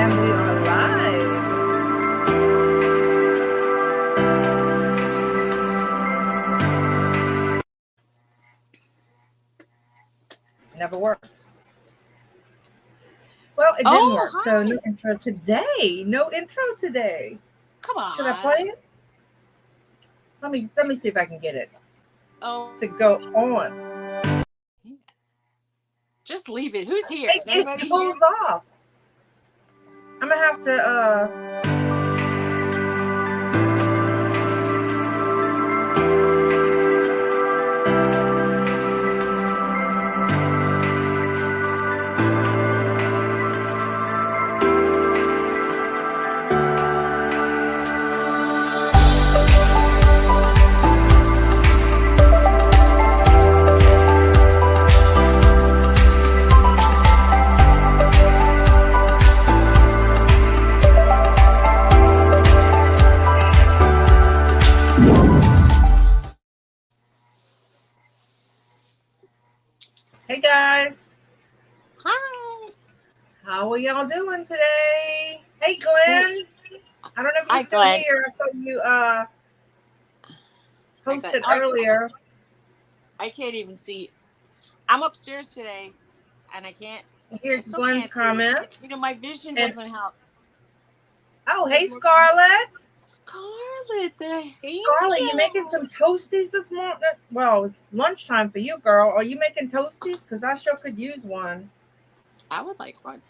And we are live. Never works. Well, it didn't Oh, work. So hi. no intro today. No intro today. Come Should I play on. it? Let me see if I can get it Oh, to go on. just leave it. Who's here? Is It anybody here? goes off. I'm gonna have to Hey guys. Hi. How are y'all doing today? Hey Who? Glenn. I don't know if you're Hi, still Glenn. here. I saw you Hi, Glenn. posted earlier. I can't even see. I'm upstairs today, and I Here's still Glenn's can't see. comments. My vision And doesn't help. oh, hey There's more coming. Scarlett. Scarlet, the Scarlett, you making angel. some toasties this morning? Well, it's lunchtime for you, girl. Are you making toasties? Because I sure could use one. I would like one.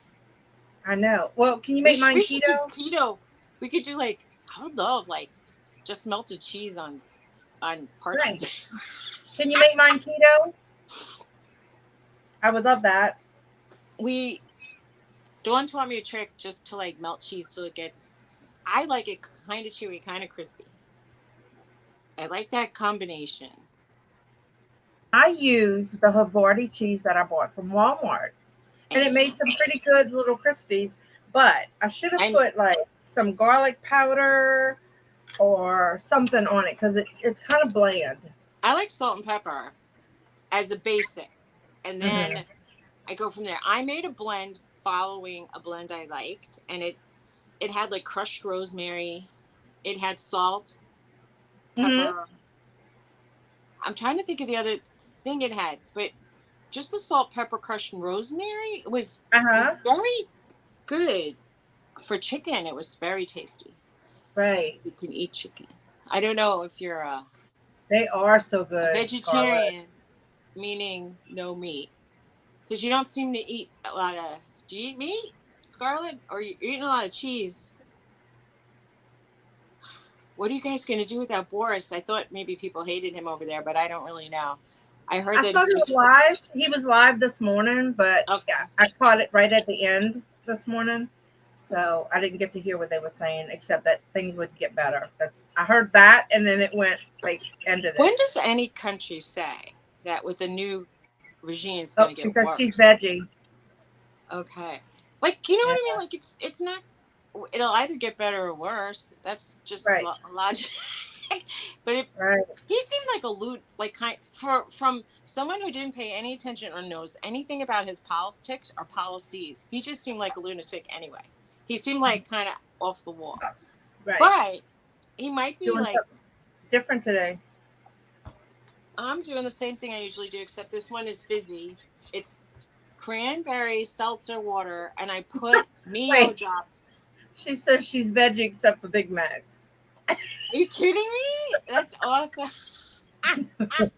I know. Well, can you We make should, mine we should do keto? keto. We could do I would love just melted cheese on Right. parchment. Can you make mine keto? I would love that. Dawn taught me a trick just to melt cheese till it gets. I like it kind of chewy, kind of crispy. I like that combination. I use the Havarti cheese that I bought from Walmart, and it made And some pretty good little crispies. But I should have I put like some garlic powder or something on it because it's kind of bland. I like salt and pepper as a basic, and Hmm. then I go from there. I made a blend following a blend I liked, and it had crushed rosemary. It had salt, Hmm. pepper. I'm trying to think of the other thing it had, but just the salt, pepper, crushed rosemary was Uh-huh. very good for chicken. It was very tasty. Right. You can eat chicken. I don't know if you're They are so a good, Scarlett. vegetarian, meaning no meat, because you don't seem to eat a lot of. Do you eat meat, Scarlett, or you're eating a lot of cheese? What are you guys going to do without Boris? I thought maybe people hated him over there, but I don't really know. I heard I that saw he him was. live. He was live this morning, but Okay. I caught it right at the end this morning. So I didn't get to hear what they were saying, except that things would get better. I heard that, and then it went ended When it. does any country say that with a new regime it's Oh, going to she get says she's worse? veggie. Okay. You know Yeah, what I mean? It's not. It'll either get better or worse. That's just right, logic. But right. he seemed like a loot, from someone who didn't pay any attention or knows anything about his politics or policies. He just seemed like a lunatic anyway. He seemed like kind of off the wall. Right. But he might be Doing something different today. I'm doing the same thing I usually do, except this one is fizzy. It's cranberry seltzer water, and I put Mio Wait, drops. she says she's veggie except for Big Macs. Are you kidding me? That's awesome. I,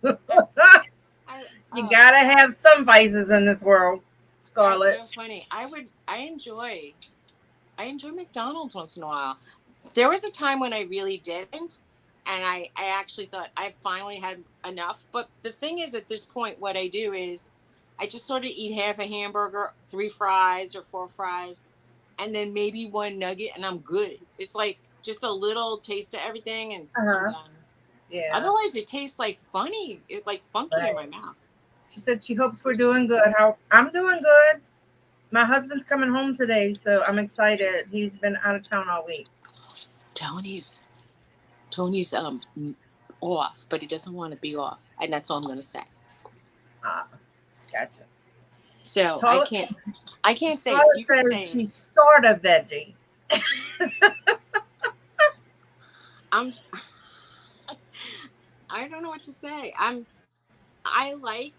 You oh, gotta have some vices in this world, that's so Scarlett. funny. I enjoy McDonald's once in a while. There was a time when I really didn't, and I actually thought I finally had enough. But the thing is, at this point, what I do is I just sort of eat half a hamburger, 3 fries or 4 fries, and then maybe one nugget, and I'm good. It's like just a little taste of everything, and Uh I'm huh. done. Yeah. Otherwise, it tastes funky in my Right. mouth. She said she hopes we're doing good. How I'm doing good. My husband's coming home today, so I'm excited. He's been out of town all week. Tony's Tony's off, but he doesn't want to be off, and that's all I'm gonna say. Ah, gotcha. So Toilet, I can't say it. Scarlett You can says say it. she's sort of veggie. I'm I don't know what to say. I like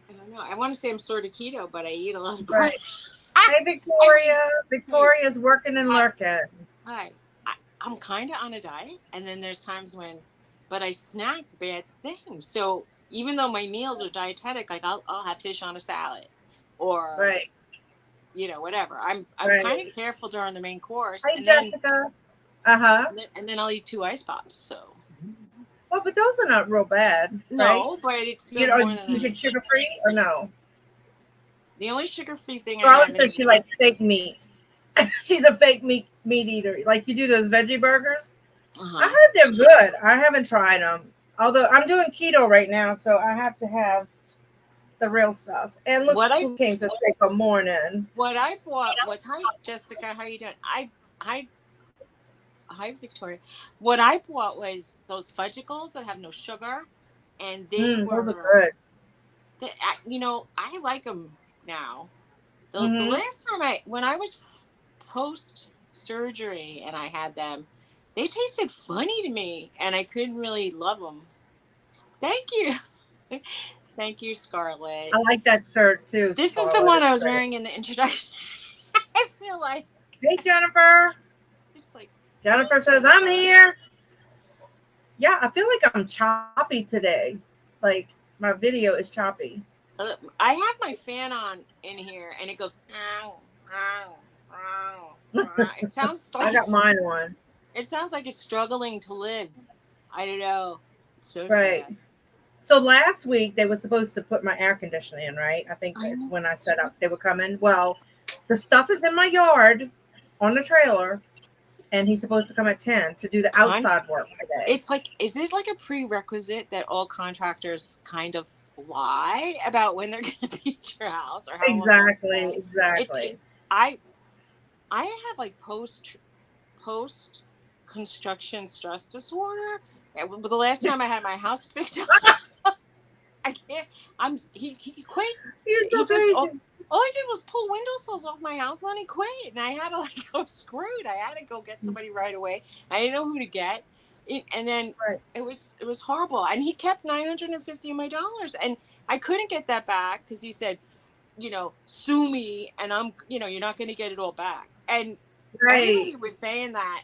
I don't know. I want to say I'm sort of keto, but I eat a lot of bread. Right. Hey, I mean, Victoria. hey, Victoria's working and hi, lurking. hi. I'm kind of on a diet, and then there's times when, but I snack bad things. So even though my meals are dietetic, like I'll have fish on a salad, or Right. whatever. I'm kind of Right. careful during the main course, Hey, Jessica. Uh huh. and then I'll eat 2 ice pops. So Well, but those are not real bad, right? no, but it's You still know, more than you I. get sugar free or no? The only sugar-free thing I Scarlett have says in. she likes fake meat. She's a fake meat eater. Like you do those veggie burgers. Uh I huh. heard they're good. I haven't tried them. Although I'm doing keto right now, so I have to have the real stuff. And look What I who came to say good morning. what I bought was, hi Jessica, how you doing? I Hi Victoria. What I bought was those fudgicles that have no sugar, and they Those are were good. I like them now. The Mm-hmm. last time when I was post surgery and I had them, they tasted funny to me, and I couldn't really love them. Thank you, thank you, I Scarlett. like that shirt too, This is the Scarlett. one It's I was great. wearing in the introduction. I feel like Hey, Jennifer. it's like, hi Jennifer says I'm Jennifer. here. Yeah, I feel like I'm choppy today. Like my video is choppy. I have my fan on in here, and it goes. "Ow, ow, ow, ow." It sounds I like got mine on. it's struggling to live. I don't know. It's so Right. sad. So last week they were supposed to put my air conditioner in, right? I think I it's know. when I set up they were coming. Well, the stuff is in my yard on the trailer, and he's supposed to come at 10 to do the Con- outside work today. it's like, is it like a prerequisite that all contractors kind of lie about when they're going to be at your house or how long they'll Exactly, stay? It exactly. I I have like post construction stress disorder. But the last time I had my house fixed up, I can't. He quit. You're He so just crazy. all I did was pull windowsills off my house, and then he quit, and I had to like go screwed. I had to go get somebody right away. I didn't know who to get, and then Right. it was horrible. And he kept $950 of my dollars, and I couldn't get that back because he said, sue me, and you're not going to get it all back. And Right. everybody was saying that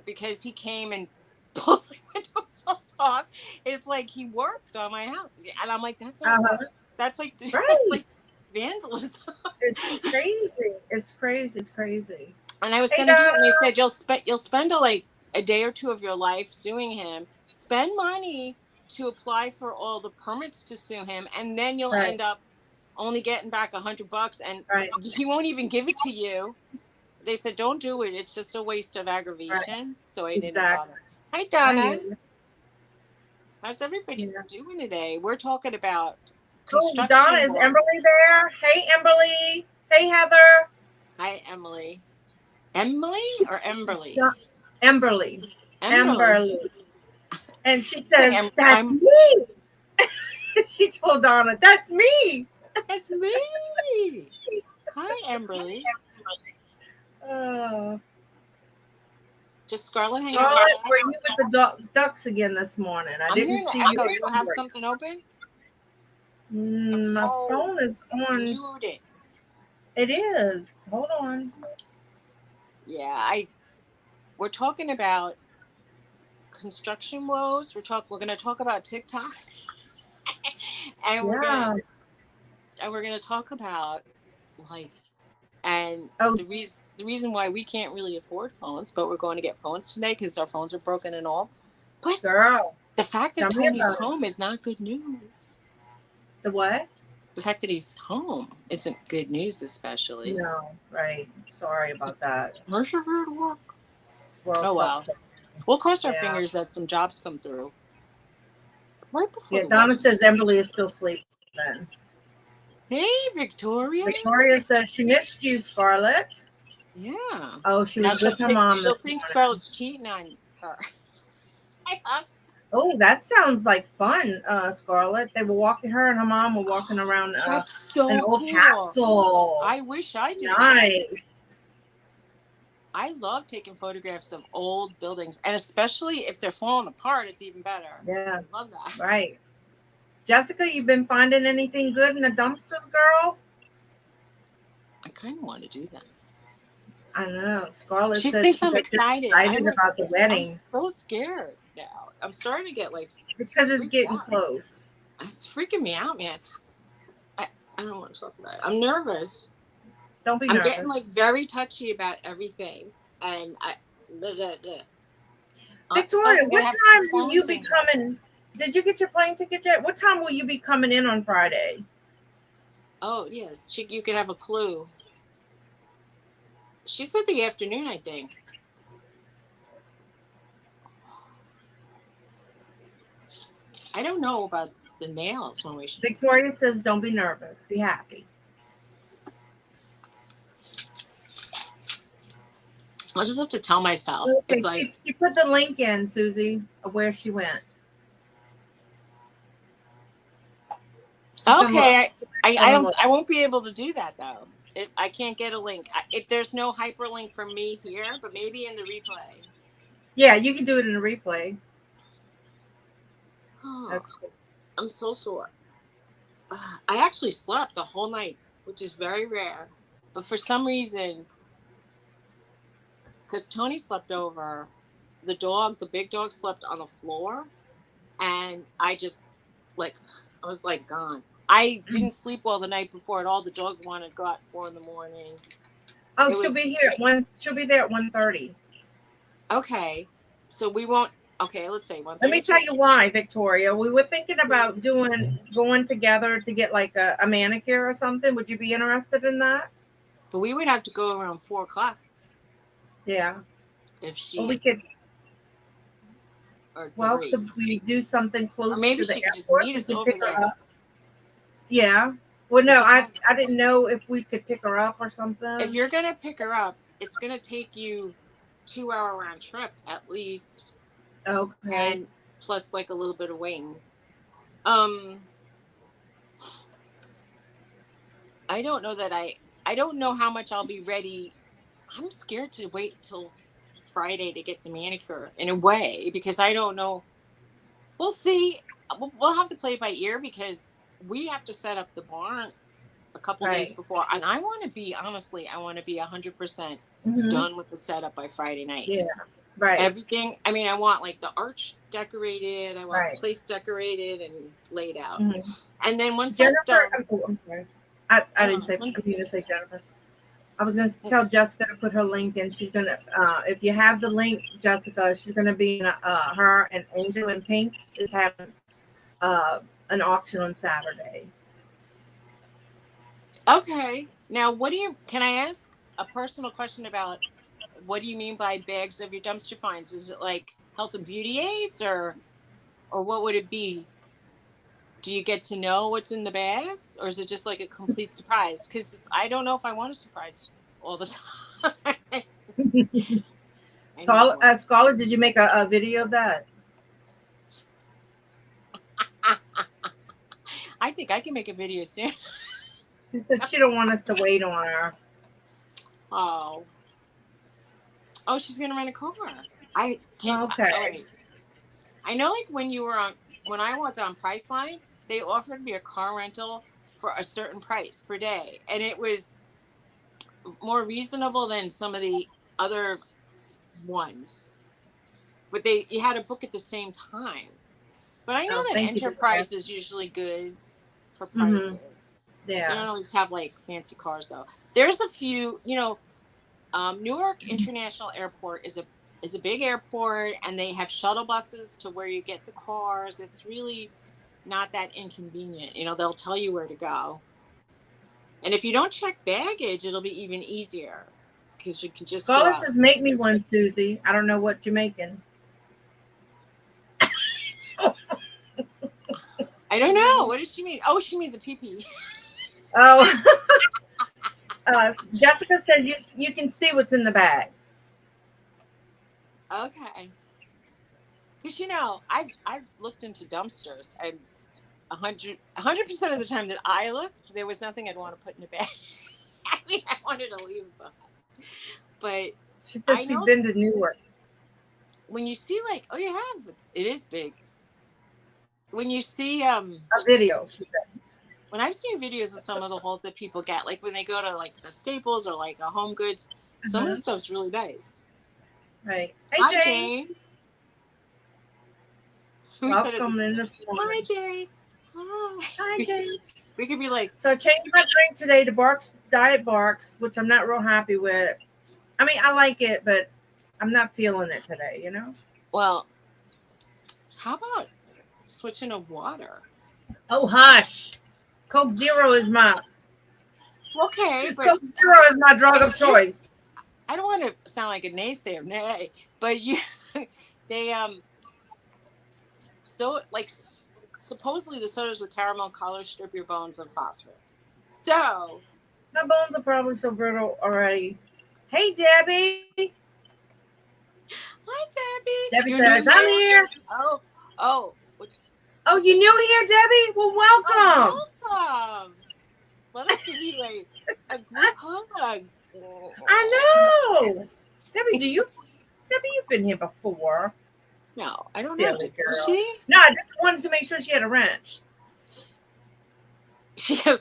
because he came and pulled my windowsills off. It's like he worked on my house, and I'm like, that's not Uh-huh. work. That's like that's like Right. vandalism. It's crazy. It's crazy. It's crazy. And I was Hey going to do Donna. it, and they said you'll spend a day or two of your life suing him. Spend money to apply for all the permits to sue him, and then you'll Right. end up only getting back $100, and Right. he won't even give it to you. They said, don't do it. It's just a waste of Right. aggravation. So I didn't Exactly. bother. Hi, I hear Donna. you. How's everybody Yeah. doing today? We're talking about Oh, Donna, construction is work. Emberly there? Hey, Emberly. Hey, Heather. Hi, Emily. Emily or Emberly? Yeah, Emberly. Emberly. Emberly. And she It's like says, that's me. She told Donna, that's me. it's me. Hi, Emberly. Oh. Just Scarlett hanging out with Scarlett, were you us. with the ducks again this morning? I I'm didn't hearing see the you echo. You have answer. something open? Your My phone. phone is on. Mute it. It is. Hold on. Yeah, we're talking about construction woes. We're gonna talk about TikTok. and we're gonna Yeah. and we're gonna talk about life. And Oh, the reason why we can't really afford phones, but we're going to get phones today because our phones are broken and all. But girl. the fact that Tell me Tony's about it. home is not good news. The what? The fact that he's home isn't good news, especially. No. Right. Sorry about that. Where's your weird work? Well, Oh sucks. well. We'll cross our Yeah. fingers that some jobs come through right before Yeah. the Donna weather. says Emberly is still sleeping. Hey, Victoria. Victoria says she missed you, Scarlett. Yeah. Oh, she Now was with her mom this she'll think morning. Scarlett's cheating on her. Oh, that sounds like fun, Scarlett. They were walking, her and her mom were walking around That's an so old cool. castle. I wish I did that. Nice. I love taking photographs of old buildings, and especially if they're falling apart, it's even better. Yeah, I love that. right. Jessica, you been finding anything good in the dumpsters, girl? I kind of want to do that. I know. Scarlett She said thinks she I'm bet you're excited. excited about the I'm wedding so scared now. I'm starting to get like because it's freaked getting out. close. It's freaking me out, man. I, I don't want to talk about it. I'm nervous. Don't be I'm getting nervous. like very touchy about everything, and blah, blah, blah. I feel like Victoria, I'm what gonna have time will you performance be anxiety. coming? Did you get your plane ticket yet? What time will you be coming in on Friday? Oh yeah, you could have a clue. She said the afternoon, I think. I don't know about the nails when we should. Victoria says, don't be nervous. Be happy. I'll just have to tell myself. Okay, It's like, she put the link in, Susie, of where she went. She's gonna look. okay, She's gonna look. I won't be able to do that though. I can't get a link. There's no hyperlink for me here, but maybe in the replay. Yeah, you can do it in a replay. Oh, That's cool. I'm so sore. I actually slept the whole night, which is very rare. But for some reason, because Tony slept over, the big dog slept on the floor, and I just like, I was like gone. I didn't sleep well the night before at all. The dog wanted to go out at 4 in the morning. Oh, It she'll be was here at one. She'll be there at 1:30. okay. So we won't. Okay, let's say Let me 1:30. tell you why, Victoria. We were thinking about going together to get like a manicure or something. Would you be interested in that? But we would have to go around 4 o'clock Yeah. if Or we she could. or Well, 3, could we do something or close maybe to the she could just airport? meet We us can over pick her there. up. Yeah. Well, It no, depends. I didn't know if we could pick her up or If something. you're gonna pick her up, it's gonna take you 2 hour round trip at least, Okay. and plus like a little bit of waiting. Um, I don't know that I don't know how much I'll be ready. I'm scared to wait till Friday to get the manicure in a way because I don't know. We'll see. We'll have to play it by ear because we have to set up the barn a couple days Right. before, and I want to be honestly, I want to be 100% Mm-hmm. done with the setup by Friday night. Yeah. Right. Everything. I mean, I want like the arch decorated. I want the Right. place decorated and laid out. Mm-hmm. And then once that's Jennifer. done, I'm sorry. I didn't say. I when, didn't mean to say Jennifer. I was going to tell Jessica to put her link in. She's going to, if you have the link, Jessica, she's going to be in her and Angel in Pink is having uh, an auction on Saturday. okay. Now, what do you? Can I ask a personal question about what do you mean by bags of your dumpster finds? Is it like health and beauty aids, or what would it be? Do you get to know what's in the bags, or is it just like a complete surprise? Because I don't know if I want a surprise all the time anymore. Scarlett, did you make a video of that? I think I can make a video soon. She said she don't want us to wait on her. Oh, oh, she's gonna rent a car. I can't. Okay. Oh wait, I know. Like when I was on Priceline, they offered me a car rental for a certain price per day, and it was more reasonable than some of the other ones. But you had to book at the same time. But I know Oh, that thank you, Victoria. Enterprise is usually good for Mm-hmm. prices. They Yeah. don't always have like fancy cars though. There's a few, Newark International Airport is a big airport, and they have shuttle buses to where you get the cars. It's really not that inconvenient. They'll tell you where to go. And if you don't check baggage, it'll be even easier because you can just go Scarlett out. says, make me one, Susie. I don't know what you're making. I don't know. What does she mean? Oh, she means a pee. Oh, Jessica says you can see what's in the bag. Okay. Because I've looked into dumpsters, and 100% of the time that I looked, there was nothing I'd want to put in a bag. I mean, I wanted to leave it behind. But She said I she's know been to Newark. when you see like, oh, you have, it is big. When you see A video, she said. when I've seen videos of some of the hauls that people get, like when they go to like the Staples or like a Home Goods, some of the stuff's really nice. Right. Hey, Hi, Jane. Jane. Welcome in this morning. Hi, Jane. Hi. Hi, Jane. We could be like. So I changed my drink today to Barks Diet Barks, which I'm not real happy with. I mean, I like it, but I'm not feeling it today, you know? Well, how about switching to water? Oh, hush. Coke Zero is my... Okay, but Coke Zero is my drug of choice. I don't want to sound like a naysayer, nay, but they so like supposedly the sodas with caramel color strip your bones of phosphorus. So my bones are probably so brittle already. Hey, Debbie. Hi, Debbie. Debbie says, I'm here. Oh. Oh, you new here, Debbie? Well, welcome. Oh, welcome. Let us give you a group hug. I know. Debbie, you've been here before. No, I don't Silly know. girl. She? No, I just wanted to make sure she had a wrench. So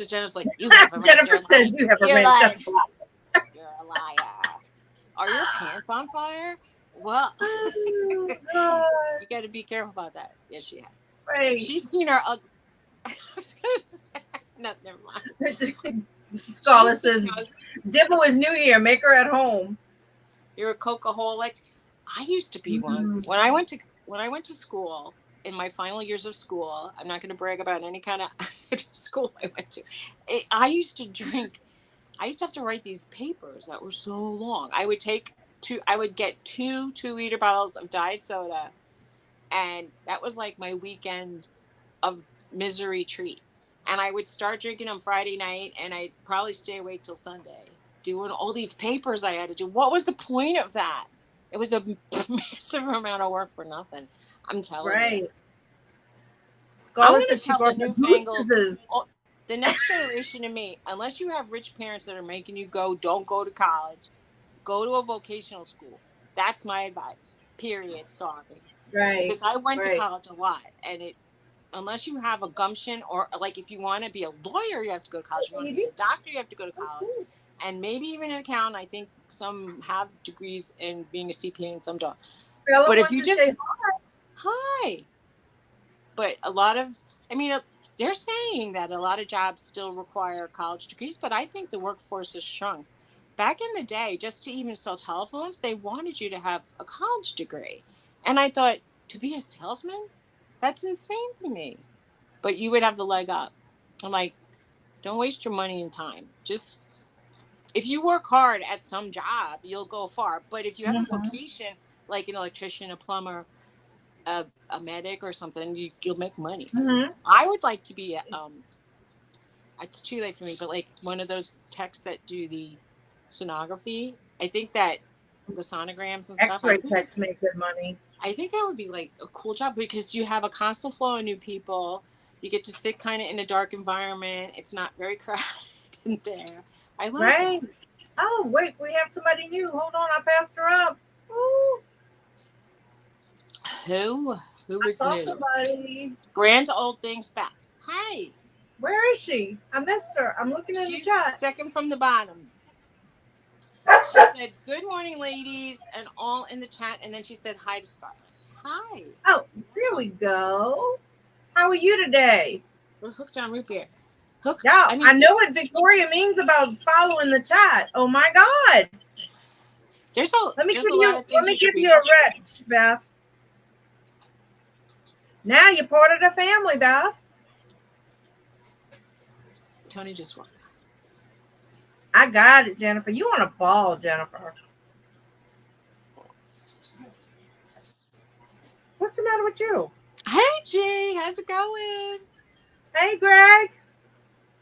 Jenna's like, you have a wrench. Jennifer says you have a wrench. You're a liar. Are your pants on fire? Well, you got to be careful about that. Yes, she has. Right. She's seen her ugly. No, never mind. Scarlett says, Dibble is new here. Make her at home. You're a coca-holic. I used to be one. When I went to school, in my final years of school, I'm not going to brag about any kind of school I went to. I used to drink. I used to have to write these papers that were so long. I would get 2 2-liter bottles of diet soda, and that was like my weekend of misery treat. And I would start drinking them Friday night, and I'd probably stay awake till Sunday doing all these papers I had to do. What was the point of that? It was a massive amount of work for nothing. I'm telling you. Right. Scarlett says she brought the next generation to me, unless you have rich parents that are making you don't go to college. Go to a vocational school. That's my advice. Period. Sorry. Right. Because I went to college a lot, and unless you have a gumption, or like if you want to be a lawyer, you have to go to college. If you want to be a doctor, you have to go to college. And maybe even an accountant. I think some have degrees in being a CPA and some don't. Bella, but if you just say hi. But a lot of, they're saying that a lot of jobs still require college degrees, but I think the workforce has shrunk. Back in the day, just to even sell telephones, they wanted you to have a college degree. And I thought, to be a salesman? That's insane to me. But you would have the leg up. I'm like, don't waste your money and time. Just, if you work hard at some job, you'll go far. But if you have a vocation, like an electrician, a plumber, a medic or something, you'll make money. I would like to be it's too late for me, but like one of those techs that do the sonography. I think that the sonograms and stuff. X-ray techs make good money. I think that would be like a cool job because you have a constant flow of new people. You get to sit kind of in a dark environment. It's not very crowded in there. I like it. Oh, wait, we have somebody new. Hold on, I passed her up. Ooh. Who was new? Somebody. Grand Old Things Back. Hi. Where is she? I missed her. I'm looking in the chat. Second from the bottom. She said, "Good morning, ladies," and all in the chat. And then she said, "Hi to Scarlett." Hi. Oh, there we go. How are you today? We're hooked on root beer. I know what Victoria means about following the chat. Oh my God. Let me give you a wrench, Beth. Now you're part of the family, Beth. Tony just won. I got it, Jennifer. You on a ball, Jennifer. What's the matter with you? Hey, G. How's it going? Hey, Greg.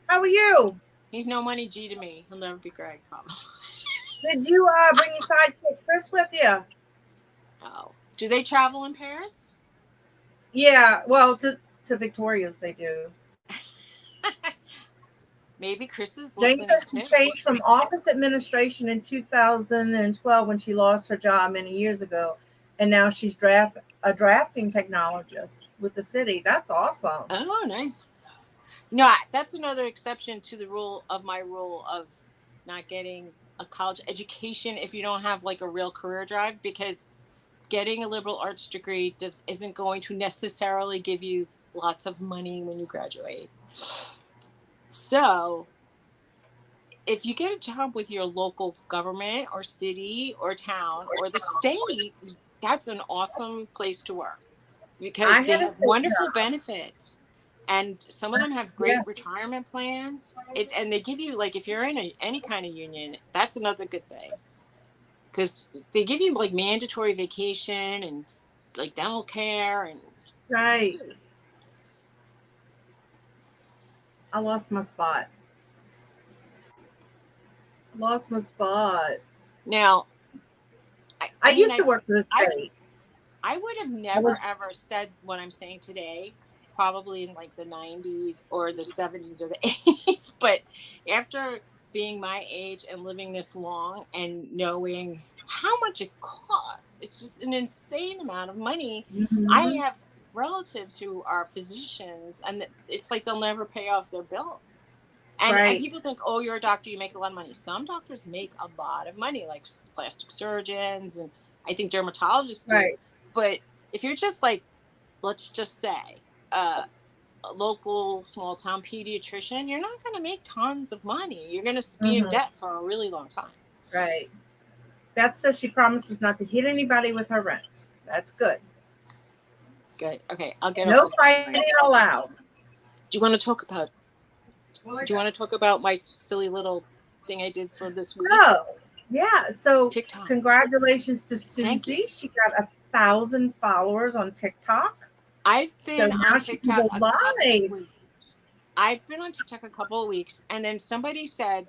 How are you? He's no money G to me. He'll never be Greg, probably. Did you bring your sidekick Chris with you? Oh. Do they travel in pairs? Yeah, well, to Victoria's they do. Maybe Chris is Jane listening says she too. changed from office administration in 2012 when she lost her job many years ago, and now she's a drafting technologist with the city. That's awesome. Oh, nice. No, that's another exception to the rule of my rule of not getting a college education if you don't have like a real career drive, because getting a liberal arts degree isn't going to necessarily give you lots of money when you graduate. So if you get a job with your local government or city or town or the state, that's an awesome place to work I because they had a have state wonderful job. benefits. And some of them have Yeah, great retirement plans. And they give you, like, if you're in any kind of union, that's another good thing. Because they give you like mandatory vacation and like dental care and it's right. good. I lost my spot. Lost my spot. Now, I I mean, used to work for the I state. I would have I never was ever said what I'm saying today, probably in like the 90s or the 70s or the 80s. But after being my age and living this long and knowing how much it costs, it's just an insane amount of money. I Mhm. have relatives who are physicians, and it's like they'll never pay off their bills. And Right, people think, oh, you're a doctor, you make a lot of money. Some doctors make a lot of money, like plastic surgeons, and I think dermatologists do. right. But if you're just like, let's just say, a local small town pediatrician, you're not going to make tons of money. You're going to be in Hmm. debt for a really long time. Right. Beth says she promises not to hit anybody with her rents. That's good. Good. Okay, I'll get off No this. fighting allowed. Do you want to talk about? Do you want to talk about my silly little thing I did for this week? So, yeah. So, TikTok. congratulations to Thank you. Suzy. She got 1,000 followers on TikTok. I've So been now on she can TikTok go a couple of live. weeks. I've been on TikTok a couple of weeks, and then somebody said,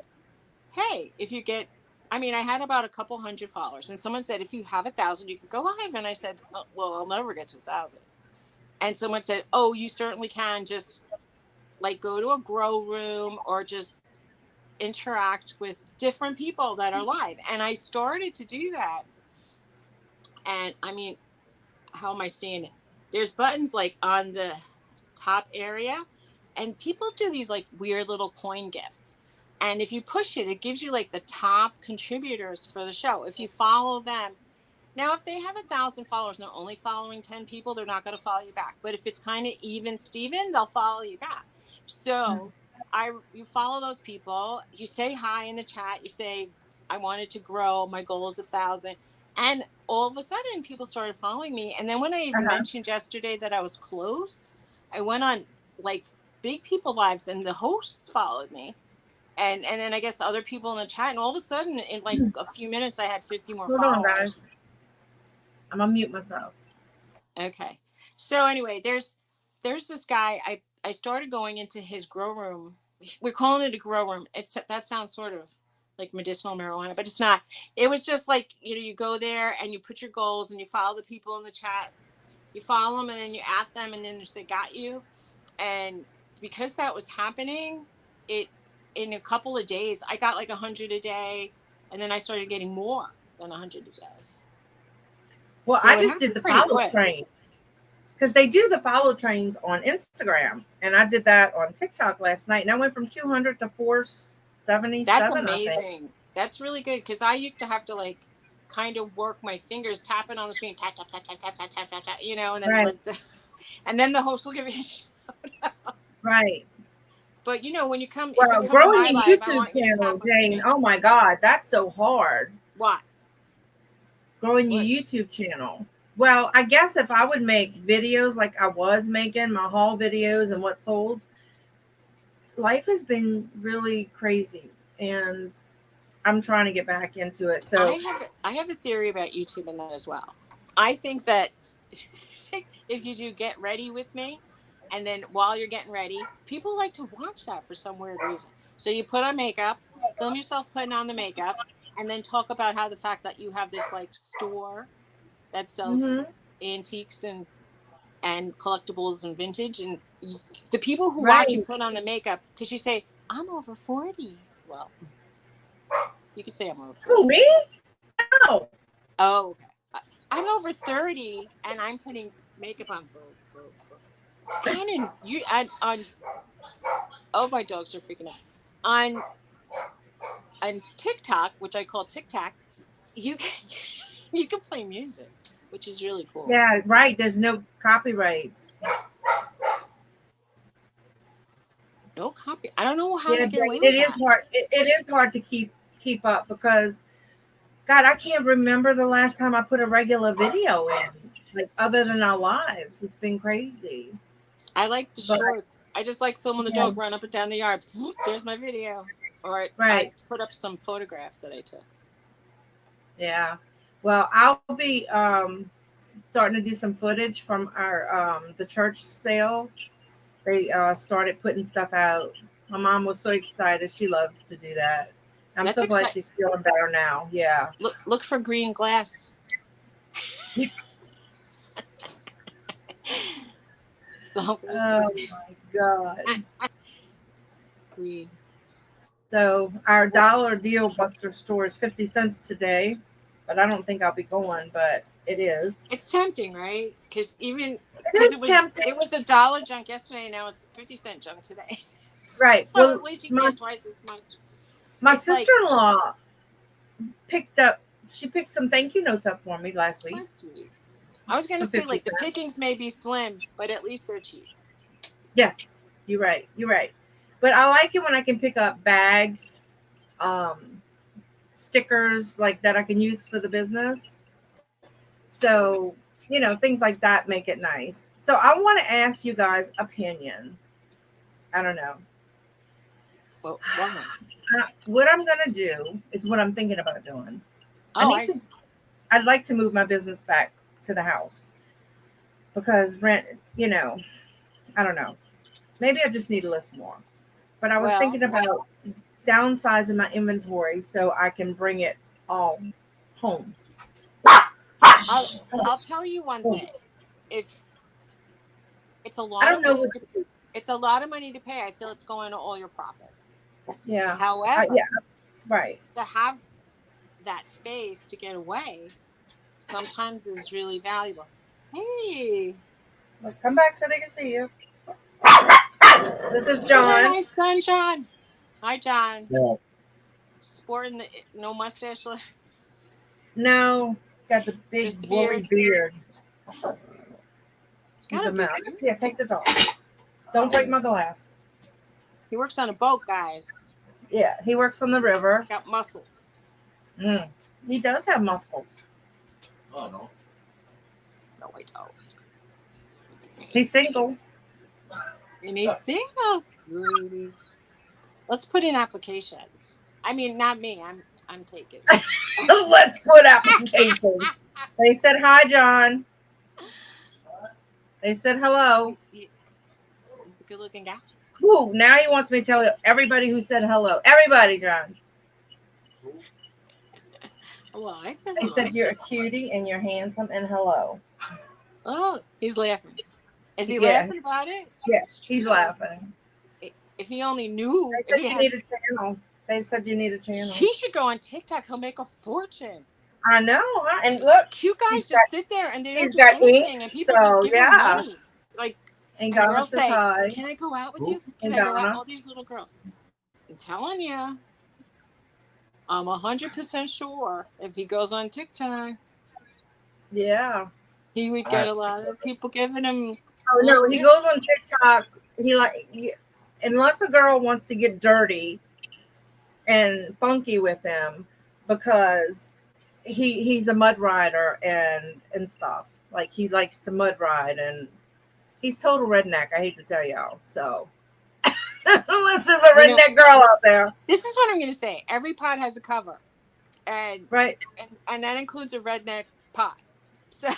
hey, if you get, I mean, I had about a couple hundred followers, and someone said, if you have 1,000, you could go live. And I said, oh, well, I'll never get to 1,000. And someone said, oh, you certainly can, just like go to a grow room or just interact with different people that are live. And I started to do that. And I mean, how am I saying it? There's buttons like on the top area, and people do these like weird little coin gifts. And if you push it, it gives you like the top contributors for the show. If you follow them, now if they have 1,000 followers and they're only following 10 people, they're not going to follow you back. But if it's kind of even Steven, they'll follow you back. So you follow those people, you say hi in the chat, you say, I wanted to grow, my goal is 1,000. And all of a sudden people started following me. And then when I even Uh-huh. mentioned yesterday that I was close, I went on like big people lives and the hosts followed me. And then I guess other people in the chat, and all of a sudden in like a few minutes I had 50 more Hold on, followers. guys. I'm gonna mute myself. Okay. So anyway, there's this guy. I started going into his grow room. We're calling it a grow room. That sounds sort of like medicinal marijuana, but it's not. It was just like, you go there and you put your goals and you follow the people in the chat. You follow them and then you at them and then they got you. And because that was happening, it in a couple of days I got like 100 a day, and then I started getting more than 100 a day. Well, So I it just did happened the pretty follow quick. trains because they do the follow trains on Instagram, and I did that on TikTok last night, and I went from 200 to 477. That's I think. amazing. That's really good, because I used to have to like kind of work my fingers tapping on the screen, tap tap tap tap tap tap tap tap, tap, and then Right, and then the host will give you a shout out. right. But when if you Well, come to growing my a live, I YouTube want you to tap channel, on the Jane. screen. Oh my God, that's so hard. What? Growing your What? YouTube channel. Well, I guess if I would make videos like I was making my haul videos and what sold, life has been really crazy, and I'm trying to get back into it. So, I have a theory about YouTube and that as well. I think that if you do get ready with me, and then while you're getting ready, people like to watch that for some weird reason. So you put on makeup, film yourself putting on the makeup, and then talk about how the fact that you have this like store that sells mhm. antiques and collectibles and vintage, and the people who Right. watch you put on the makeup, because you say, I'm over 40. Well, you could say I'm over 40. Who, me? No. Oh, okay. I'm over 30 and I'm putting makeup on. On oh, my dogs are freaking out. On TikTok, which I call TikTok, you can you can play music, which is really cool. Yeah, right. There's no copyrights. No copy. I don't know how Yeah, they get away it with is that. hard. It is hard to keep up because, God, I can't remember the last time I put a regular video in, like other than our lives. It's been crazy. I like the shorts. I just like filming the Yeah. dog run up and down the yard. There's my video. Or I Right. put up some photographs that I took. Yeah. Well, I'll be starting to do some footage from our the church sale. They started putting stuff out. My mom was so excited. She loves to do that. I'm That's so glad exciting. she's feeling better now. Yeah. Look for green glass. Oh my God. Green. So our dollar deal buster store is 50 cents today, but I don't think I'll be going, but it is. It's tempting, right? Because It was $1 junk yesterday, now it's 50-cent junk today. Right. So Well, at least you get twice as much. My It's like- sister-in-law picked some thank you notes up for me last week. That's sweet. I was going to say, like, the pickings may be slim, but at least they're cheap. Yes, you're right. You're right. But I like it when I can pick up bags, stickers like that I can use for the business. So, things like that make it nice. So I want to ask you guys' opinion. I don't know. Well, what I'm going to do is what I'm thinking about doing. Oh, I'd like to move my business back to the house because rent, I don't know. Maybe I just need to list more. But I was thinking about downsizing my inventory so I can bring it all home. I'll tell you one thing. It's a lot. I don't know what to do. It's a lot of money to pay. I feel it's going to all your profits. Yeah. However, right. To have that space to get away sometimes is really valuable. Hey. Well, come back so they can see you. This is John. Hi, son, John. Hi, John. Yeah. Sporting no mustache left. No, got the big woolly beard. It's got a beard. Yeah, take the dog. Don't break my glass. He works on a boat, guys. Yeah, he works on the river. Got muscle. He does have muscles. Oh, no. No, I don't. He's single. And he's single, ladies. Let's put in applications. I mean, not me. I'm taken. Let's put applications. They said hi, John. They said hello. He's a good-looking guy. Ooh, now he wants me to tell everybody who said hello. Everybody, John. Well, I said They said you're a cutie and you're handsome and hello. Oh, he's laughing. Is he laughing about it? Yeah, he's laughing. If he only knew. They said you need a channel. They said you need a channel. He should go on TikTok. He'll make a fortune. I know, huh? And look, you guys just sit there and they don't do anything, and people so, just give him money. Like, and girls say, hi. "Can I go out with you? Can I go out?" All these little girls. I'm telling you, I'm 100% sure if he goes on TikTok, he would get a lot of people giving him. Oh no, he goes on TikTok. Unless a girl wants to get dirty and funky with him, because he's a mud rider and stuff. Like, he likes to mud ride, and he's total redneck. I hate to tell y'all. So unless there's a redneck girl out there. This is what I'm going to say. Every pot has a cover, and and that includes a redneck pot. So.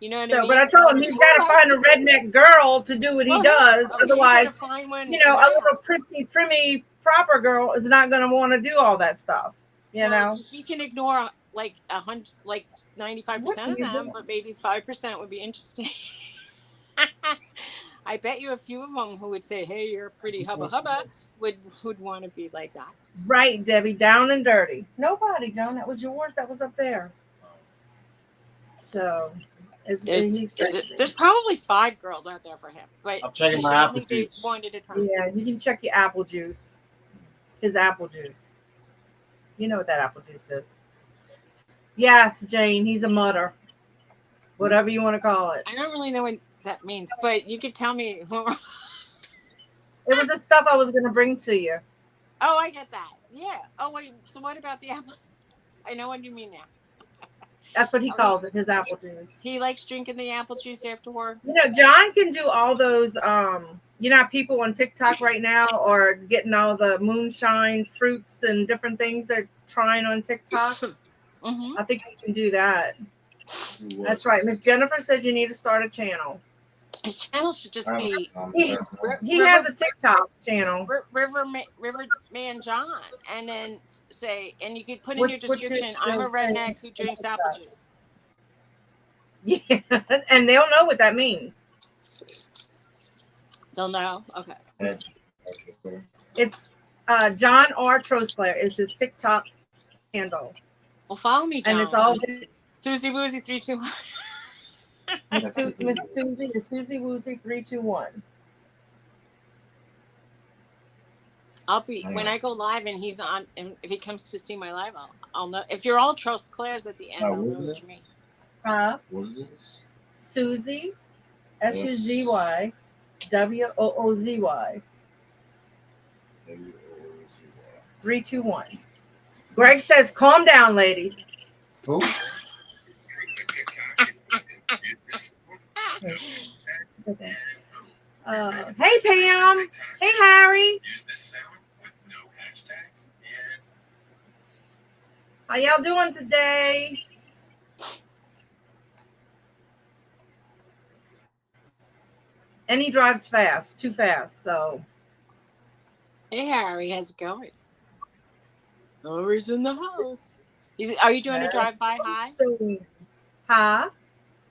You know what I mean? But I told him he's got to find a redneck girl to do what he does. Otherwise, a little prissy, primmy, proper girl is not going to want to do all that stuff. You know? He can ignore like 100, like 95% of them, but maybe 5% would be interesting. I bet you a few of them who would say, "Hey, you're pretty hubba hubba," would want to be like that. Right, Debbie, down and dirty. Nobody, John. That was yours. That was up there. So, there's probably 5 girls out there for him, but I'm checking my apple juice. One at a time. Yeah, you can check your apple juice. His apple juice. You know what that apple juice is. Yes, Jane. He's a mutter. Whatever you want to call it. I don't really know what that means, but you could tell me. It was the stuff I was going to bring to you. Oh, I get that. Yeah. Oh, wait. So what about the apple? I know what you mean now. That's what he calls it, his apple juice. He likes drinking the apple juice after work. You know, John can do all those, you know, people on TikTok right now are getting all the moonshine fruits and different things they're trying on TikTok. Mm-hmm. I think he can do that. That's right. Miss Jennifer said you need to start a channel. His channel should just be. He has a TikTok channel. Riverman John, and then say, and you could put in your description, "I'm a redneck who drinks apple juice." Yeah, and they'll know what that means. They'll know. Okay. It's John R. Trostler is his TikTok handle. Well, follow me, John. And it's all Suzy Woozy 321. Miss Suzy is Suzy Woozy 321. I'll be when I go live and he's on, and if he comes to see my live, I'll know. If you're all Trost Claire's at the end, I'll know what you mean. What is this? Suzy, SUZY, WOOZY 321. Greg says, "Calm down, ladies." Who? Hey Pam. Hey Harry. How y'all doing today? And he drives fast, too fast. So, hey Harry, how's it going? Harry's in the house. Are you doing a drive-by high? Huh?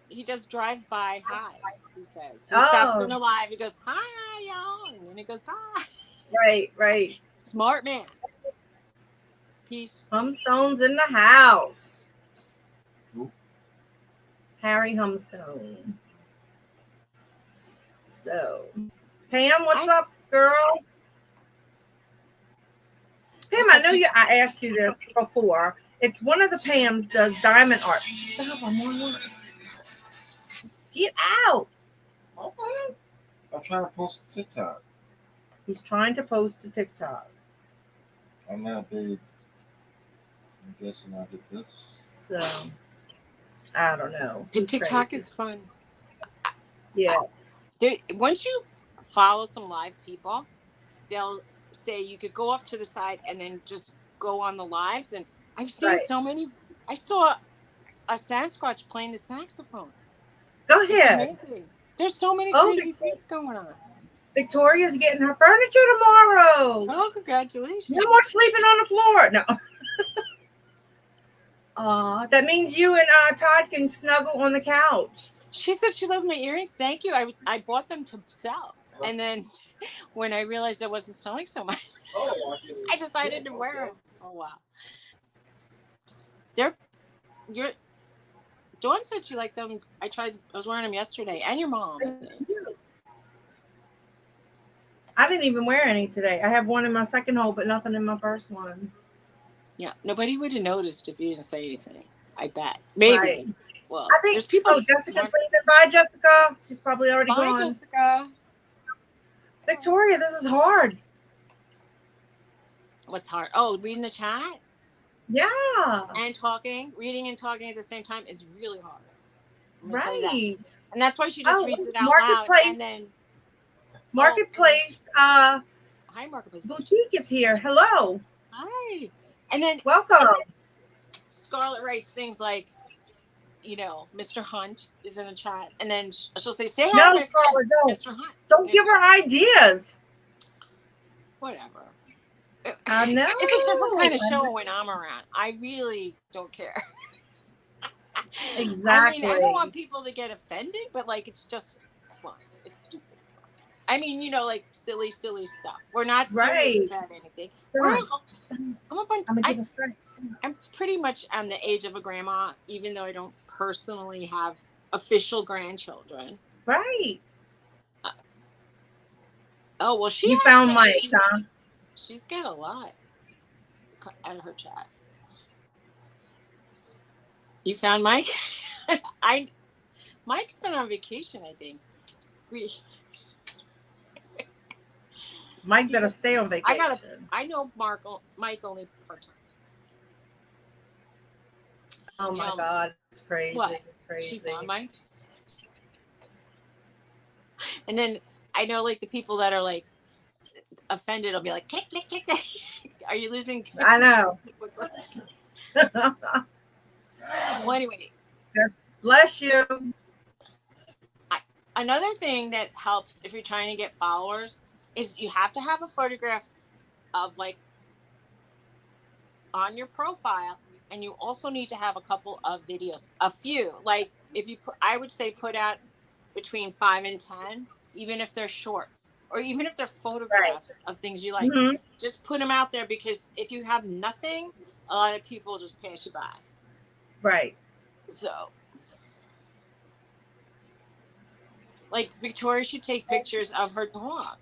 He does drive-by highs, he says. He stops in the live. He goes, "Hi, y'all." And then he goes, "Bye." Right. Smart man. Peace. Humstone's in the house. Who? Harry Humstone. So, Pam, what's up, girl? Pam, I know you. I asked you this before. It's one of the Pams does diamond art. Stop! I'm on. Get out! Okay. I'm trying to post to TikTok. He's trying to post to TikTok. I'm not big. I'm guessing I did this. So, I don't know. TikTok is fun. Yeah. Once you follow some live people, they'll say you could go off to the side and then just go on the lives. And I've seen so many. I saw a Sasquatch playing the saxophone. Go ahead. There's so many crazy things going on. Victoria's getting her furniture tomorrow. Oh, congratulations. No more sleeping on the floor. No. That means you and Todd can snuggle on the couch. She said she loves my earrings. Thank you. I bought them to sell. And then when I realized I wasn't selling so much, I decided to wear them. Oh, wow. Dawn said she liked them. I was wearing them yesterday. And your mom, I think. I didn't even wear any today. I have one in my second hole, but nothing in my first one. Yeah, nobody would have noticed if you didn't say anything. I bet. Maybe. Right. Well, I think there's people. Jessica, bye, Jessica. She's probably already gone. Bye, Jessica. Victoria, this is hard. What's hard? Oh, reading the chat? Yeah. And talking. Reading and talking at the same time is really hard. Right. And that's why she just reads it out loud. And then Marketplace. Hi, Marketplace. Boutique is here. Hello. Hi. And then welcome. Scarlett writes things like, Mr. Hunt is in the chat. And then she'll say hi, no, Scarlett, Mr. Hunt. Don't give her ideas. Whatever. I know. It's a different kind of show when I'm around. I really don't care. Exactly. I don't want people to get offended, but like it's just fun. It's stupid fun. I mean, like silly stuff. We're not serious Right. about anything. Stop. I'm a bunch. I'm gonna get a strike. I'm pretty much on the age of a grandma, even though I don't personally have official grandchildren. Right. Oh well, she You has found Mike, huh? She's got a lot at her chat. You found Mike? Mike's been on vacation, I think. Mike better stay on vacation. I know Mike only part time. Oh my God, it's crazy. What? It's crazy. She found Mike. And then I know like the people that are like offended will be like click click click. Are you losing? I know. Well, anyway. Bless you. Another thing that helps if you're trying to get followers is you have to have a photograph of like on your profile, and you also need to have a couple of videos, a few. Like if you I would say put out between 5 and 10, even if they're shorts or even if they're photographs of things you like. Mm-hmm. Just put them out there, because if you have nothing, a lot of people just pass you by. Right. So like Victoria should take pictures of her dog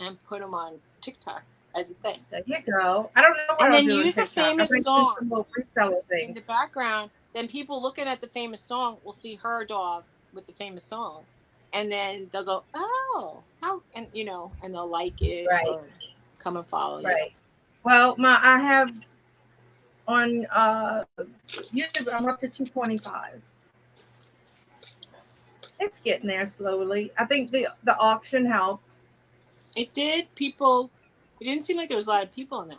and put them on TikTok as a thing. There you go. I don't know what and I'll then do use a famous song in the background. Then people looking at the famous song will see her dog with the famous song, and then they'll go, "Oh, how?" And and they'll like it, right, or come and follow you. Right. Well, I have on YouTube. I'm up to 225. It's getting there slowly. I think the auction helped. It did. It didn't seem like there was a lot of people in there.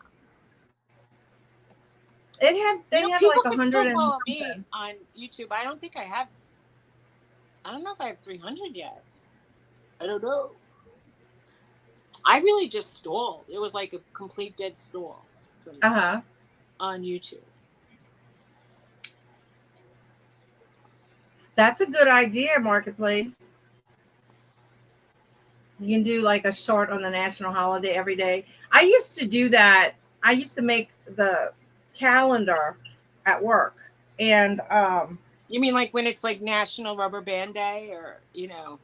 They had people like 100 can still follow and me on YouTube. I don't think I have. I don't know if I have 300 yet. I don't know. I really just stalled. It was like a complete dead stall for me on YouTube. That's a good idea, Marketplace. You can do like a short on the national holiday every day. I used to do that. I used to make the calendar at work. And you mean like when it's like National Rubber Band Day, or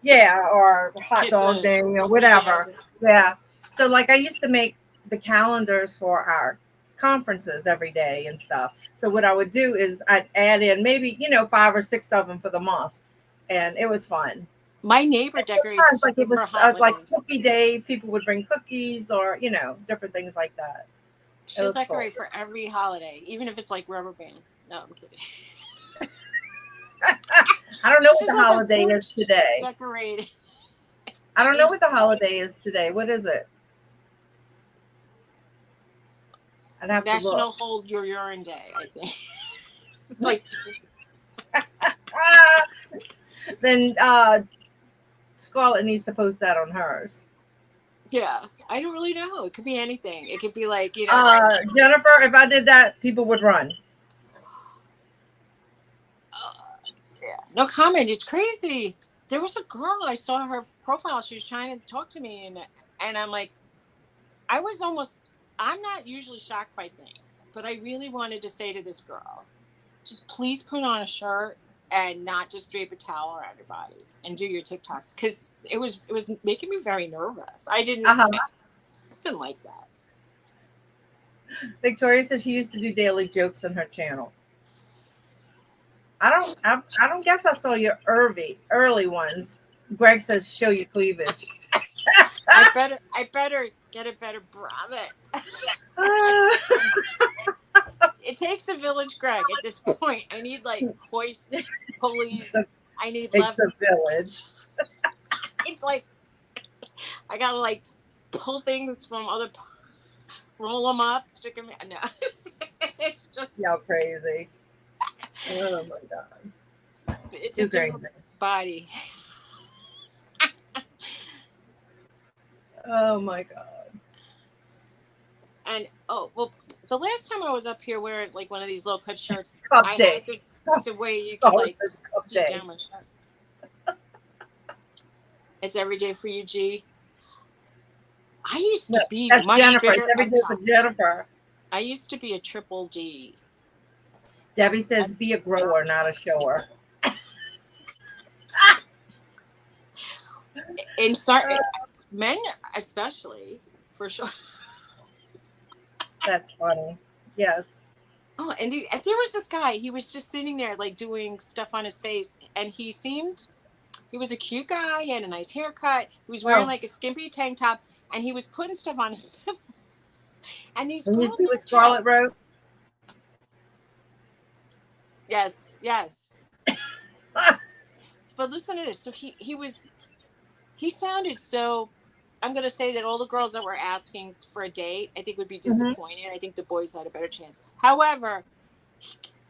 yeah, or Hot Dog Day or whatever. Day. Yeah. So like I used to make the calendars for our conferences every day and stuff. So what I would do is I'd add in maybe 5 or 6 of them for the month, and it was fun. My neighbor decorates like it was like cookie day. People would bring cookies or different things like that. She'll decorate for every holiday, even if it's like rubber bands. No, I'm kidding. I don't know what the holiday is today. Decorated. I don't know what the holiday is today. What is it? I'd have National to look. Hold Your Urine Day, I think. Like. Then Scarlett needs to post that on hers. Yeah, I don't really know. It could be anything. It could be like Jennifer, if I did that, people would run. Yeah, no comment. It's crazy. There was a girl, I saw her profile. She was trying to talk to me, and I'm like, I'm not usually shocked by things, but I really wanted to say to this girl, just please put on a shirt and not just drape a towel around your body and do your TikToks, because it was making me very nervous. I didn't like that. Victoria says she used to do daily jokes on her channel. I don't guess I saw your early ones. Greg says show your cleavage. I better get a better bra. It takes a village, Greg. At this point, I need like hoist police. I need takes a village. It's like I gotta like pull things from other, roll them up, stick them in. No, it's just y'all crazy. Oh my god, it's too crazy. Body. Oh my god. And oh well, the last time I was up here wearing like one of these low cut shirts, Cup I day. had the way you could Scarlett like says cup see day. down my shirt. It's every day for you, G. I used No, to be that's much Jennifer. bigger It's every up day for top. Jennifer. I used to be a triple D. Debbie says, be a grower, not a shower. In certain men, especially, for sure. That's funny. Yes. Oh, and there was this guy. He was just sitting there, like doing stuff on his face, and he was a cute guy. He had a nice haircut. He was wearing like a skimpy tank top, and he was putting stuff on his nipple. And these When you girls see in what the Scarlett chat. wrote? Yes. But listen to this. So he sounded so. I'm gonna say that all the girls that were asking for a date, I think would be disappointed. I think the boys had a better chance. However,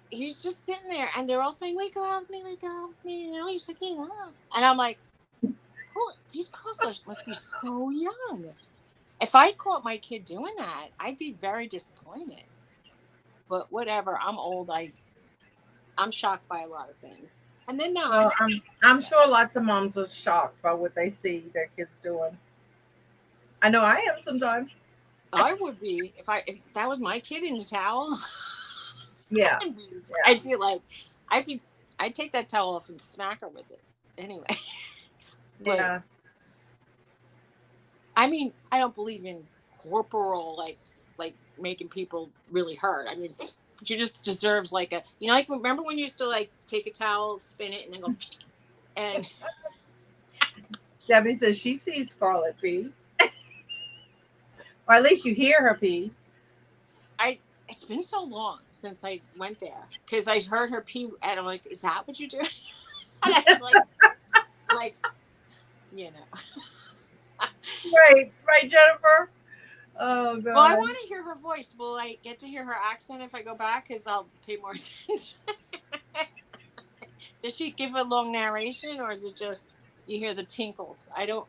he's just sitting there, and they're all saying, "Wake up with me, wake up with me." You know, he's like, "Yeah," and I'm like, "Oh, these girls must be so young." If I caught my kid doing that, I'd be very disappointed. But whatever, I'm old. I'm shocked by a lot of things, and then now Well, I'm sure lots of moms are shocked by what they see their kids doing. I know I am sometimes. I would be if that was my kid in the towel. Yeah. I'd feel like I'd take that towel off and smack her with it. Anyway. But, Yeah. I mean, I don't believe in corporal like making people really hurt. I mean, she just deserves like like remember when you used to like take a towel, spin it, and then go and Debbie says she sees Scarlett pee. Or at least you hear her pee. It's been so long since I went there because I heard her pee and I'm like, is that what you do? And I was like, it's like, you know. Right, Jennifer. Oh god. Well, I want to hear her voice. Will I get to hear her accent if I go back? Because I'll pay more attention. Does she give a long narration, or is it just you hear the tinkles? I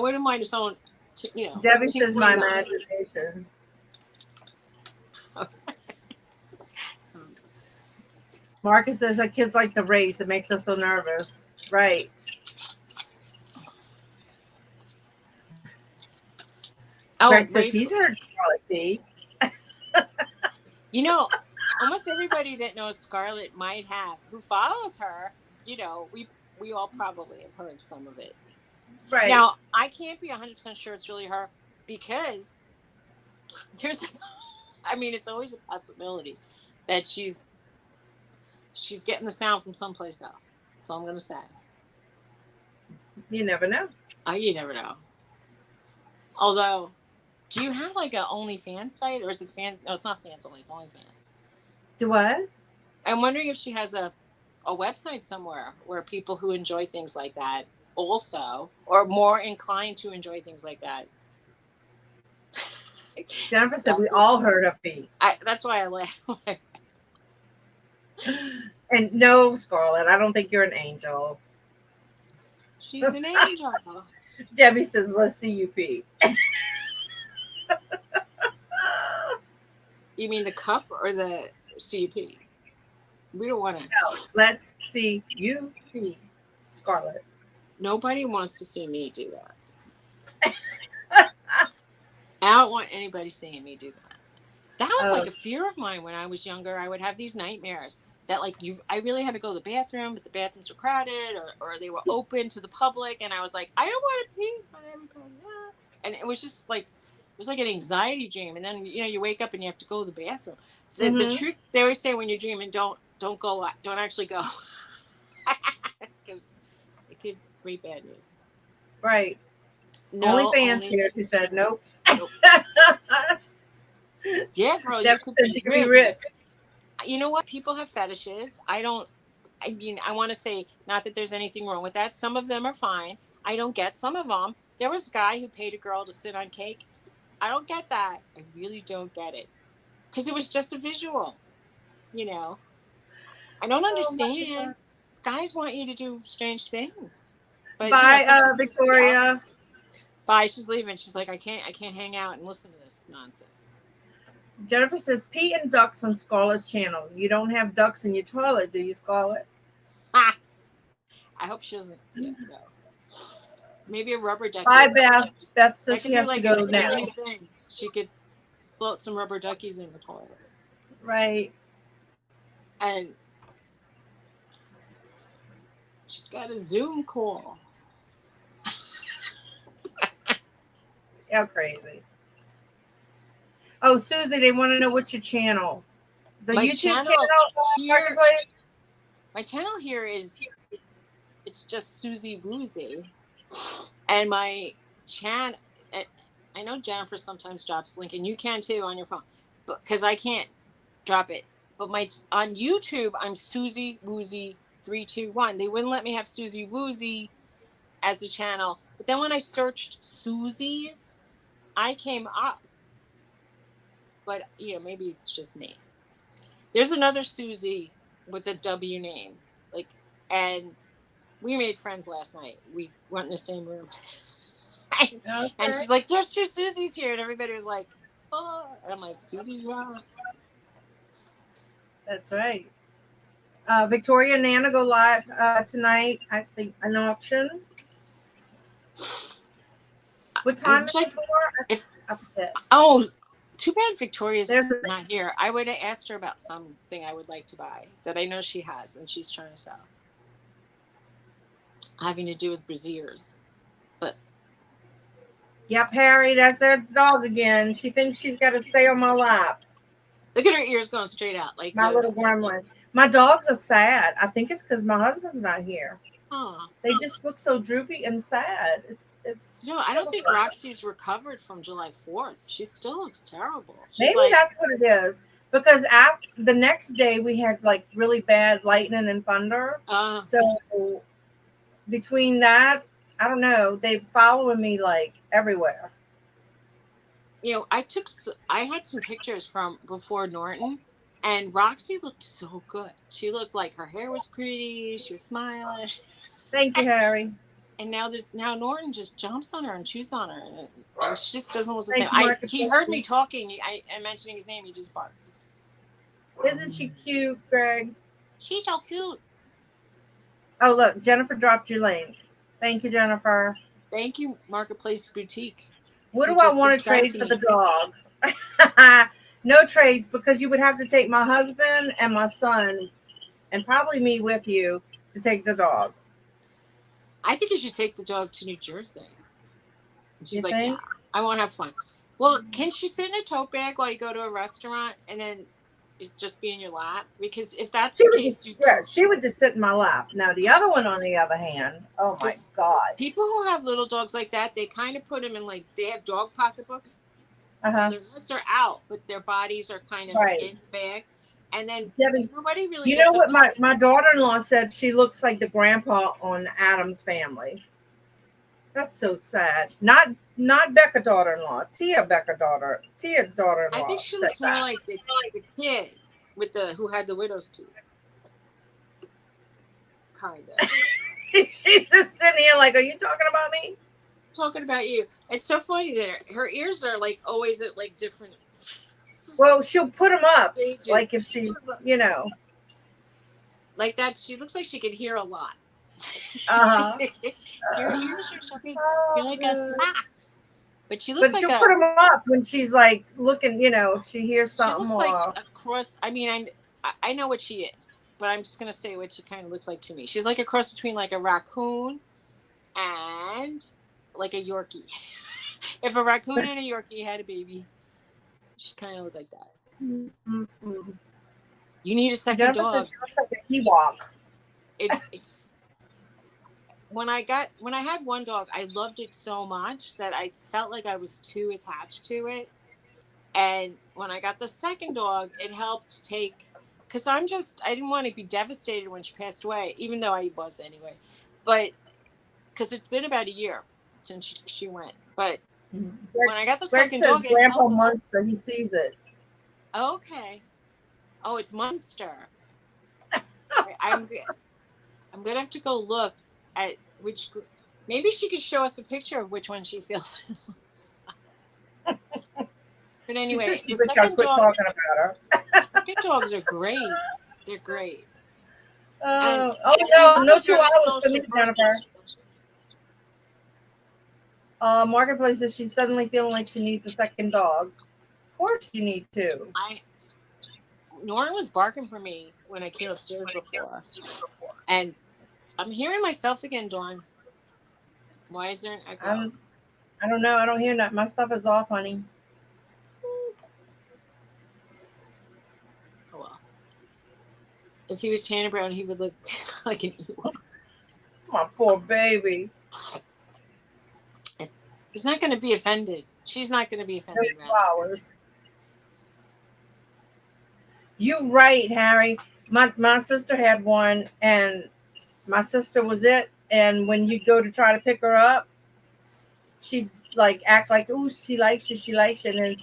wouldn't mind if someone, Debbie says my tinkling. imagination. Okay. Marcus says that kids like the race. It makes us so nervous. Right. Oh, Greg says he's heard Scarlett pee. Almost everybody that knows Scarlett might have, who follows her, we all probably have heard some of it. Right. Now, I can't be 100% sure it's really her because it's always a possibility that she's getting the sound from someplace else. That's all I'm going to say. You never know. You never know. Although, do you have like a OnlyFans site, or is it fan? No, it's not fans only. It's OnlyFans. Do what? I'm wondering if she has a website somewhere where people who enjoy things like that also, or more inclined to enjoy things like that. Jennifer said we all heard her pee. That's why I laugh. And no, Scarlett, I don't think you're an angel. She's an angel. Debbie says, let's see you pee. You mean the cup or the CUP? We don't want to. No, let's see you pee, Scarlett. Nobody wants to see me do that. I don't want anybody seeing me do that. That was like a fear of mine when I was younger. I would have these nightmares that I really had to go to the bathroom, but the bathrooms were crowded or they were open to the public. And I was like, I don't want to pee in front of everybody. And it was just like, it was like an anxiety dream. And then, you wake up and you have to go to the bathroom. The truth, they always say when you're dreaming, don't go, don't actually go. Because it could bring bad news. Right. No, OnlyFans here, she said, nope. Yeah, girl, you could be rich. You know what? People have fetishes. I want to say, not that there's anything wrong with that. Some of them are fine. I don't get some of them. There was a guy who paid a girl to sit on cake. I don't get that. I really don't get it. Because it was just a visual. I don't understand. Guys want you to do strange things. But Bye, Victoria. Bye. She's leaving. She's like, I can't hang out and listen to this nonsense. Jennifer says, pee and ducks on Scarlett's channel. You don't have ducks in your toilet, do you, Scarlett? Ha! I hope she doesn't. Yeah, no. Maybe a rubber ducky. Bye, Beth. Beth says That she could has be like to go a now. new thing. She could float some rubber duckies in the toilet. Right. And she's got a Zoom call. How crazy. Oh, Susie, they want to know what's your channel. The My YouTube channel here. Marketplace? My channel here is, it's just Suzy Woozy. And my channel, I know Jennifer sometimes drops link, and you can too on your phone, but because I can't drop it. But on YouTube, I'm Suzy Woozy 321. They wouldn't let me have Suzy Woozy as a channel, but then when I searched Suzy's, I came up. But maybe it's just me. There's another Suzy with a W name, and we made friends last night. We went in the same room. Okay. And she's like, there's two Susys here. And everybody was like, oh. And I'm like, Suzy, you are. That's right. Victoria and Nana go live tonight. I think an auction. What time is it for? I forget. Oh, too bad Victoria's There's not here. I would have asked her about something I would like to buy that I know she has and she's trying to sell. Having to do with brassieres. But yep, Harry, that's their dog again. She thinks she's got to stay on my lap. look at her ears going straight out. Like My little gremlin. My dogs are sad. I think it's because my husband's not here. Huh. They just look so droopy and sad. It's. I don't think Roxy's recovered from July 4th. She still looks terrible. Maybe that's what it is. Because the next day we had like really bad lightning and thunder. So between that, I don't know. They following me like everywhere. I had some pictures from before Norton, and Roxy looked so good. She looked like her hair was pretty. She was smiling. Thank you, Harry. And now Norton just jumps on her and chews on her, and she just doesn't look the same. He heard me talking. I'm mentioning his name. He just barked. Isn't she cute, Greg? She's so cute. Oh, look, Jennifer dropped your link. Thank you, Jennifer. Thank you, Marketplace Boutique. What do I want to trade for the dog? No trades, because you would have to take my husband and my son and probably me with you to take the dog. I think you should take the dog to New Jersey. And she's think? yeah, I want to have fun. Well, can she sit in a tote bag while you go to a restaurant and then it just be in your lap? Because if that's the case, she would just sit in my lap. Now, the other one, on the other hand, oh my God. People who have little dogs like that, they kind of put them in they have dog pocketbooks. Uh-huh. Their heads are out, but their bodies are kind of in the bag. And then Debbie, nobody really. You know what my daughter-in-law said? She looks like the grandpa on Addams Family. That's so sad. Not Becca daughter-in-law. Tia daughter-in-law. I think she looks more like the kid with who had the widow's peak. Kind of. She's just sitting here like, are you talking about me? Talking about you. It's so funny that her ears are always at different. Well, she'll put them up, stages. like if she's, like that. She looks like she could hear a lot. Uh-huh. Your ears are so big. You're like a fox. But she looks she'll put them up when she's looking, if she hears something. She looks like a cross. I mean, I know what she is, but I'm just gonna say what she kind of looks like to me. She's like a cross between a raccoon and a Yorkie. If a raccoon and a Yorkie had a baby, she kind of looked like that. Mm-hmm. You need a second dog. Says she looks like a Ewok. It's when I had one dog, I loved it so much that I felt like I was too attached to it. And when I got the second dog, it helped because I didn't want to be devastated when she passed away, even though I was anyway. But because it's been about a year since she went. But when I got the second dog, Grandpa Munster, he sees it. Okay. Oh, it's Munster. I'm gonna have to go look at which. Maybe she could show us a picture of which one she feels. But She anyway, says she the wish I second quit dog, talking about her. second dogs are great. They're great. And Oh we no, want no a better 2 hours for me, social Jennifer. person. Marketplace says she's suddenly feeling like she needs a second dog. Of course you need to. Norton was barking for me when I came upstairs before. And I'm hearing myself again, Dawn. Why is there an echo? I don't know. I don't hear nothing. My stuff is off, honey. Oh well. If he was Tanner Brown, he would look like an Ewok. My poor baby. He's not going to be offended. She's not going to be offended. Flowers. You're right, Harry. My sister had one, and my sister was it. And when you go to try to pick her up, she'd like act like, "Ooh, she likes you, and then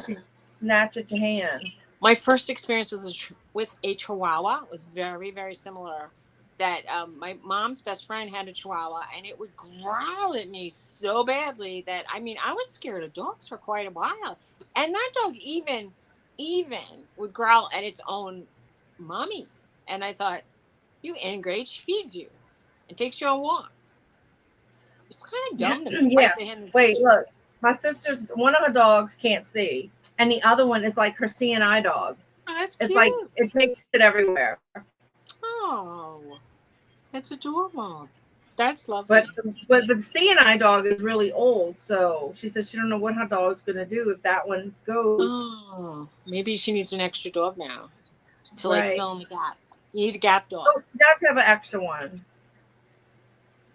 she'd snatch at your hand. My first experience with a Chihuahua was very, very similar. That my mom's best friend had a Chihuahua, and it would growl at me so badly that I was scared of dogs for quite a while. And that dog even would growl at its own mommy. And I thought, you ingrate, she feeds you and takes you on walks. It's kind of dumb to Yeah. bite the hand. Wait, look. My sister's one of her dogs can't see, and the other one is like her CNI dog. Oh, that's it's cute. Like it takes it everywhere. Oh, that's adorable. That's lovely. But the CNI dog is really old, so she says she don't know what her dog's gonna do if that one goes. Oh, maybe she needs an extra dog now to Right. like fill in the gap. You need a gap dog. Oh, she does have an extra one.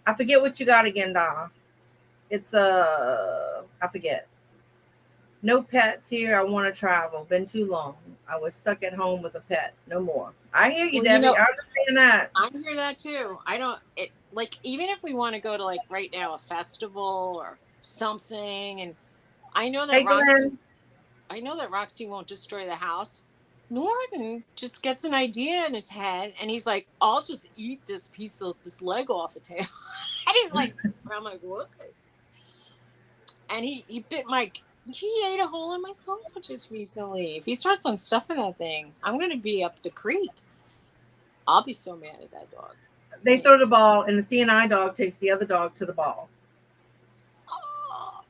I forget what you got again, Donna. It's I forget. No pets here. I want to travel. Been too long. I was stuck at home with a pet. No more. I hear you, Debbie. I understand that. I hear that too. Like even if we want to go to like right now a festival or something, and I know that Roxy won't destroy the house. Norton just gets an idea in his head, and he's like, "I'll just eat this this leg off a tail," and he's like, "I'm like, what?" And he ate a hole in my sandwiches recently. If he starts on stuffing that thing, I'm gonna be up the creek. I'll be so mad at that dog. They throw the ball, and the CNI dog takes the other dog to the ball. Oh.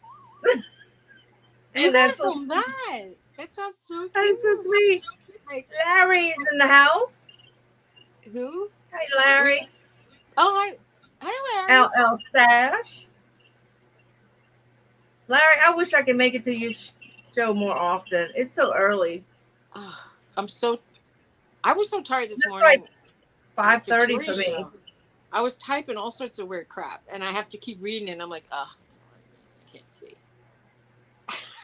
And that's so that. That sounds so cute. That is so sweet. Like, Larry is in the house. Who? Hey, Larry. Oh, hi, Larry. LL Stash. Larry, I wish I could make it to your show more often. It's so early. Oh, I was so tired this morning. Like 5:30 for me. Show. I was typing all sorts of weird crap, and I have to keep reading it. And I'm like, I can't see.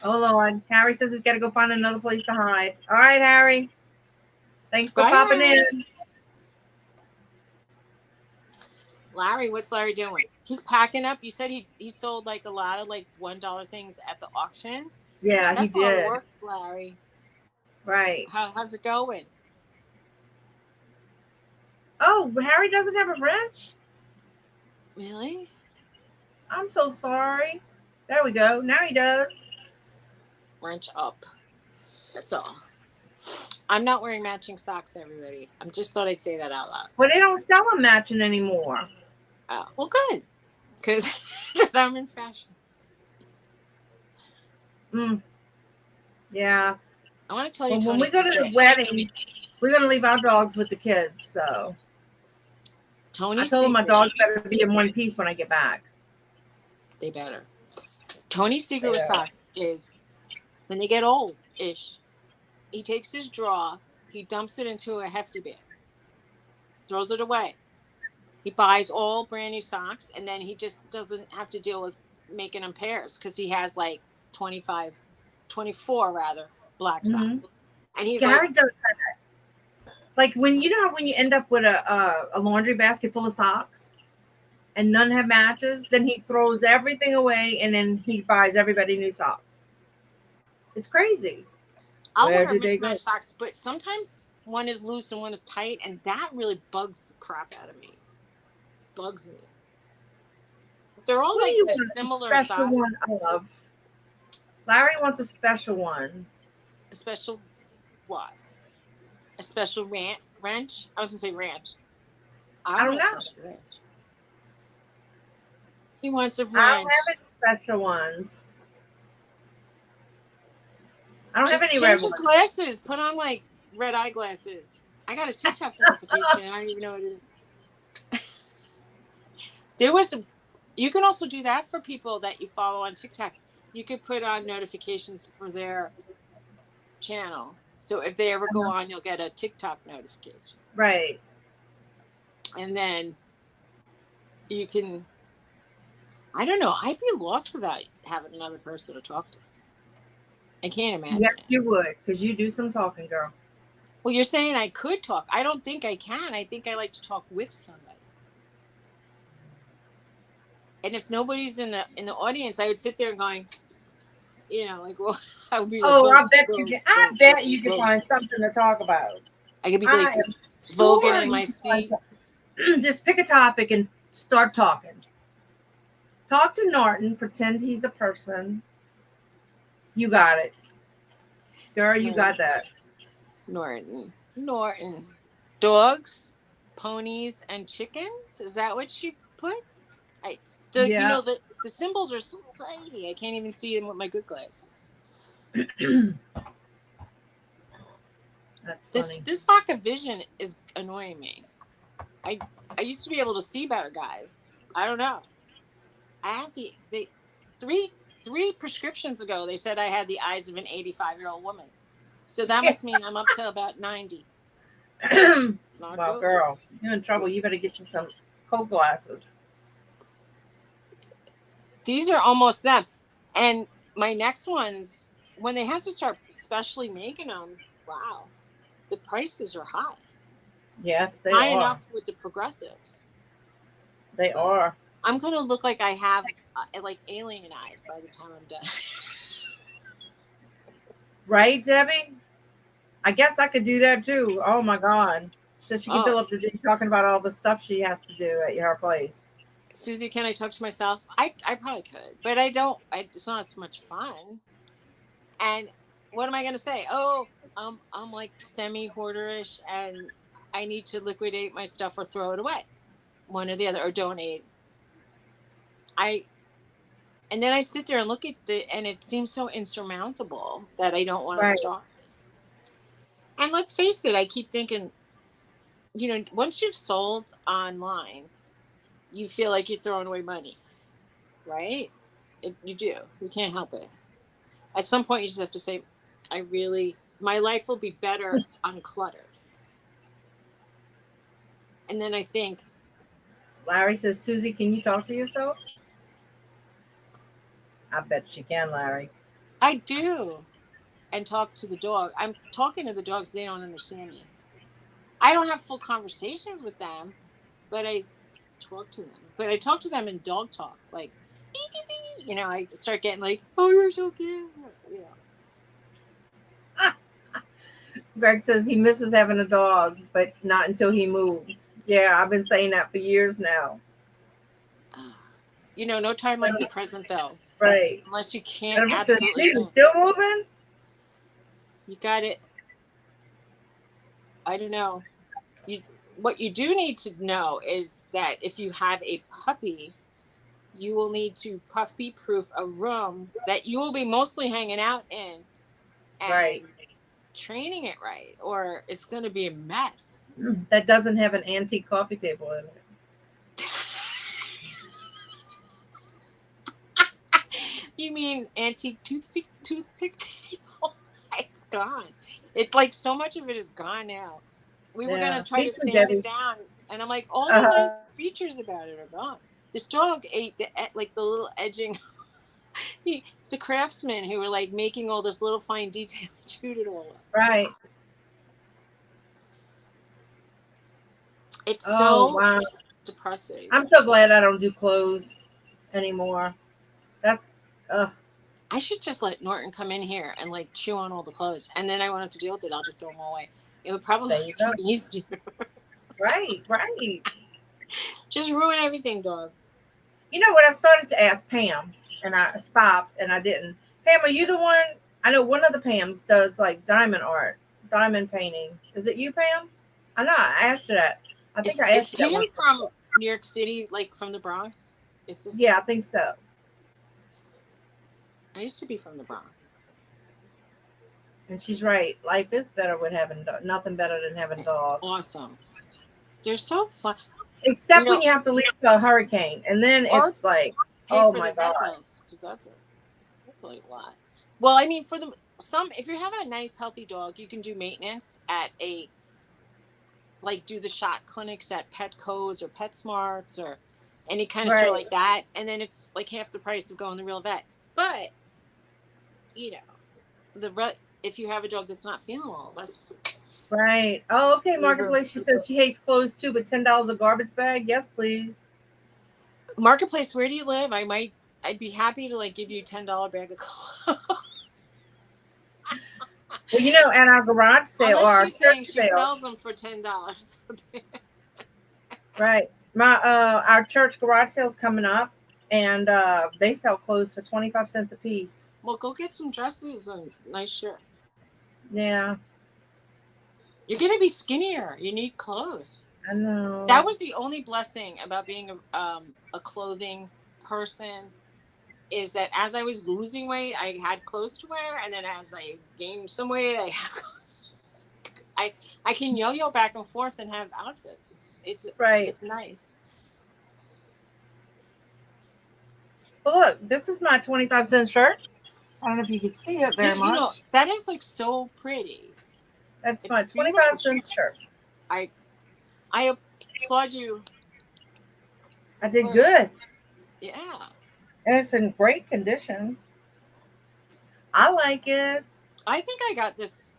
Oh Lord, Harry says he's got to go find another place to hide. All right, Harry. Thanks for popping in. Larry, what's Larry doing? He's packing up. You said he sold like a lot of like $1 things at the auction. Yeah, that's he did. A lot of work, Larry. Right. How's it going? Oh, Harry doesn't have a wrench? Really? I'm so sorry. There we go. Now he does. Wrench up. That's all. I'm not wearing matching socks, everybody. I just thought I'd say that out loud. Well, they don't sell them matching anymore. Oh, well, good. Because I'm in fashion. Yeah. I want to tell you, when we go to the wedding, we're going to leave our dogs with the kids. So I told them my dogs better be in one piece when I get back. They better. Tony's secret with socks is when they get old-ish, he takes his drawer, he dumps it into a hefty bag, throws it away. He buys all brand new socks, and then he just doesn't have to deal with making them pairs because he has like 24 black socks. And he's Gary does that. Like when you end up with a laundry basket full of socks and none have matches, then he throws everything away and then he buys everybody new socks. It's crazy. I'll wear mismatched socks, but sometimes one is loose and one is tight, and that really bugs the crap out of me. Bugs me. they're all What do like you the want a similar special size. one of? Larry wants a special one. A special what? A special wrench? I was gonna say ranch. I I want don't a know. special wrench. He wants a I don't wrench. have any special ones. I don't have Just any change red your ones. glasses. Put on like red eyeglasses. I got a TikTok notification. I don't even know what it is. There was a, you can also do that for people that you follow on TikTok. You could put on notifications for their channel. So if they ever go on, you'll get a TikTok notification. Right. And then you can, I don't know, I'd be lost without having another person to talk to. I can't imagine Yes, it. you would, because you do some talking, girl. Well, you're saying I could talk. I don't think I can. I think I like to talk with somebody. And if nobody's in the audience, I would sit there going, you know, like, well, I would be like, Oh, I vote, bet you vote, can. I vote, bet vote, you can vote. find something to talk about. I could be I like am voguing sure in you my can find seat. something. Just pick a topic and start talking. Talk to Norton. Pretend he's a person. You got it, girl. You got that. Norton. Dogs, ponies, and chickens. Is that what you put? You Yeah. know the symbols are so tiny. I can't even see them with my good glasses. That's This funny. this lack of vision is annoying me. I used to be able to see better, guys. I don't know. I have the three prescriptions ago. They said I had the eyes of an 85-year-old woman. So that must mean I'm up to about 90. Not Well, good. girl, you're in trouble. You better get you some Coke glasses. These are almost them. And my next ones, when they had to start specially making them, wow, the prices are high. Yes, they High are. enough with the progressives. They are. I'm going to look like I have like alien eyes by the time I'm done. Right, Debbie? I guess I could do that too. Oh my God. So she can Oh, fill up the day talking about all the stuff she has to do at her place. Suzy, can I talk to myself? I probably could, but I don't. It's not as much fun. And what am I going to say? Oh, I'm like semi-hoarderish and I need to liquidate my stuff or throw it away. One or the other, or donate. And then I sit there and look at and it seems so insurmountable that I don't want to Right. start. And let's face it, I keep thinking, once you've sold online, you feel like you're throwing away money, right? You do. You can't help it. At some point, you just have to say, my life will be better uncluttered. And then I think, Larry says, Suzy, can you talk to yourself? I bet she can, Larry. I do. And talk to the dog. I'm talking to the dogs. They don't understand me. I don't have full conversations with them, but I talk to them. But I talk to them in dog talk. Like, I start getting like, oh, you're so cute. Greg says he misses having a dog, but not until he moves. Yeah, I've been saying that for years now. No time like the present, though. Right. Unless you can't Says, absolutely. she's still moving? You got it. I don't know. What you do need to know is that if you have a puppy, you will need to puppy proof a room that you will be mostly hanging out in and Right. training it right, or it's going to be a mess. That doesn't have an antique coffee table in it. You mean antique toothpick table? It's gone. It's like so much of it is gone now. We were going to try to sand it down, and I'm like, all the nice features about it are gone. This dog ate the little edging. The craftsmen who were like making all this little fine detail chewed it all up. Right. It's so wow. depressing. I'm so glad I don't do clothes anymore. That's I should just let Norton come in here and like chew on all the clothes, and then I won't have to deal with it. I'll just throw them away. It would probably be easier. Right. Just ruin everything, dog. You know what? I started to ask Pam, and I stopped, and I didn't. Pam, are you the one? I know one of the Pams does like diamond art, diamond painting. Is it you, Pam? I know. I asked you that. I think I Is asked you that Pam one. from New York City, like from the Bronx? Is this? Yeah, I think so. I used to be from the Bronx. And she's right. Life is better with having nothing better than having dogs. Awesome. They're so fun. You Except when know, you have to leave a hurricane, and then or it's like, pay oh for my the vet god. bills because that's like a lot. Well, I mean, for the some, if you have a nice healthy dog, you can do maintenance at a like do the shot clinics at Petco's or PetSmarts or any kind of store Right, like that, and then it's like half the price of going to the real vet. But you know, if you have a dog that's not feeling well, that's right. Oh, okay. whatever. Marketplace. She says she hates clothes too, but $10 a garbage bag. Yes, please. Marketplace. Where do you live? I'd be happy to like give you $10 bag of clothes. Well, at our garage sale or Unless our she's saying church she sale, sells them for $10. right? My our church garage sale's coming up, and they sell clothes for 25 cents a piece. Well, go get some dresses and nice shirts. Yeah, You're gonna be skinnier. You need clothes. I know. That was the only blessing about being a clothing person is that as I was losing weight, I had clothes to wear, and then as I gained some weight, I have clothes. I can yo-yo back and forth and have outfits. Right. It's nice. Well, look, this is my 25-cent shirt. I don't know if you can see it very much. That is like so pretty. That's It's my beautiful. 25-cent shirt. I applaud you. I did good. Yeah. And it's in great condition. I like it. I think I got this.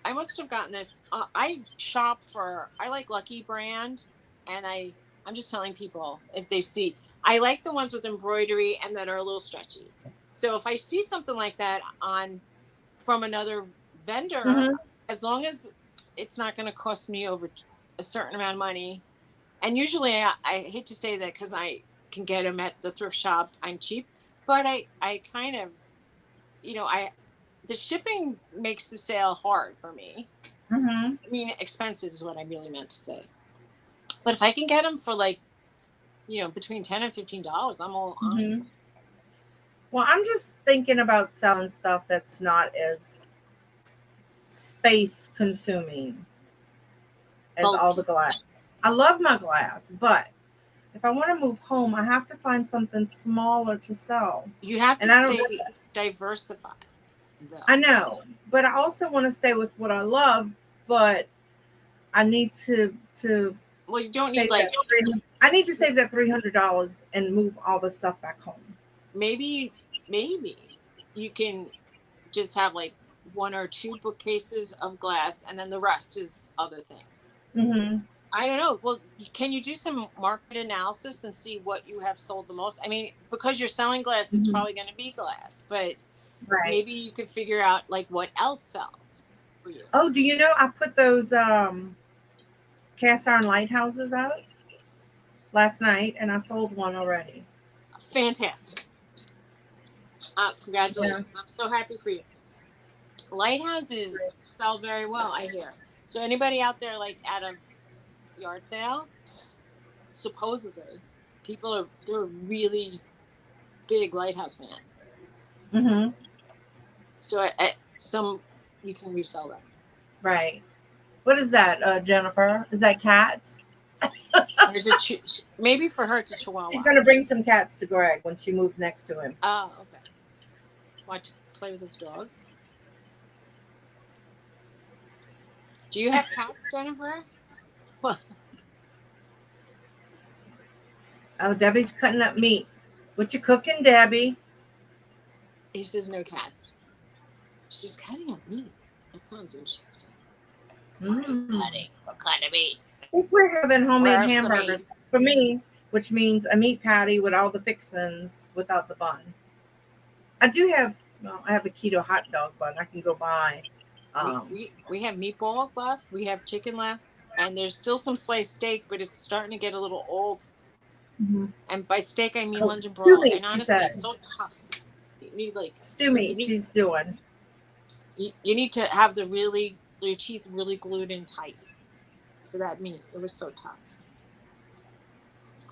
I must have gotten this. I shop for. I like Lucky Brand, and I'm just telling people if they see. I like the ones with embroidery and that are a little stretchy. So if I see something like that on from another vendor, Mm-hmm. as long as it's not going to cost me over a certain amount of money, and usually I hate to say that because I can get them at the thrift shop. I'm cheap, but I kind of I the shipping makes the sale hard for me. Mm-hmm. I mean, expensive is what I really meant to say. But if I can get them for like, between $10 and $15, I'm all on. Mm-hmm. Well, I'm just thinking about selling stuff that's not as space consuming as all the Bulky. glass. I love my glass, but if I want to move home, I have to find something smaller to sell. You have And to I don't. stay diversified, though. I know, but I also want to stay with what I love. But I need to Well, you don't need save like that. I need to save that $300 and move all the stuff back home. maybe you can just have like one or two bookcases of glass, and then the rest is other things. Mm-hmm. I don't know. Well, can you do some market analysis and see what you have sold the most? I mean, because you're selling glass, it's Mm-hmm. probably going to be glass, but Right. maybe you could figure out like what else sells for you. Oh, do you know I put those cast iron lighthouses out last night, and I sold one already. Fantastic. Congratulations. Yeah. I'm so happy for you. Lighthouses sell very well, I hear. So anybody out there like at a yard sale, supposedly they're really big lighthouse fans. Mm-hmm. So at some you can resell them. Right. What is that, Jennifer? Is that cats? Maybe for her it's a Chihuahua. She's gonna bring some cats to Greg when she moves next to him. Oh, okay. Want to play with his dogs? Do you have cats, Jennifer? Oh, Debbie's cutting up meat. What you cooking, Debbie? He says no cats. She's cutting up meat. That sounds interesting. What kind of meat? I think we're having homemade hamburgers for me, which means a meat patty with all the fixings without the bun. I have a keto hot dog bun. I can go buy. We have meatballs left. We have chicken left, and there's still some sliced steak, but it's starting to get a little old. Mhm. And by steak, I mean Oh, London stew broil. meat, And she honestly, said. it's so tough. You need like Stew meat you need she's doing. you need to have your teeth really glued in tight for that meat. It was so tough.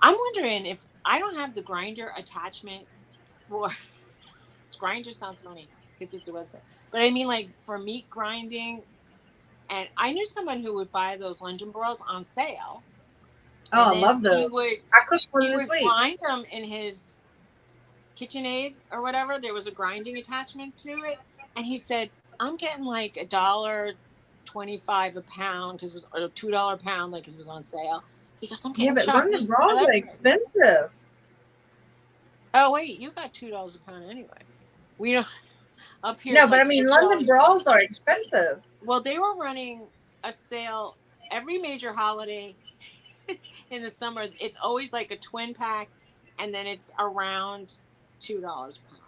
I'm wondering if I don't have the grinder attachment for grinder sounds funny because it's a website. But I mean like for meat grinding, and I knew someone who would buy those London broils on sale, and Oh, I then love those. I cooked one he this would week. grind them in his KitchenAid or whatever. There was a grinding attachment to it, and he said, "I'm getting like $1.25 a pound because it was a $2 a pound, like 'cause it was on sale." He goes, "I'm Yeah, getting but chopped London meat for rolls that are price." expensive. Oh wait, you got $2 a pound anyway. We don't up here. No, It's but I like mean, London $6 a pound. brawls are expensive. Well, they were running a sale every major holiday in the summer. It's always like a twin pack, and then it's around $2 a pound.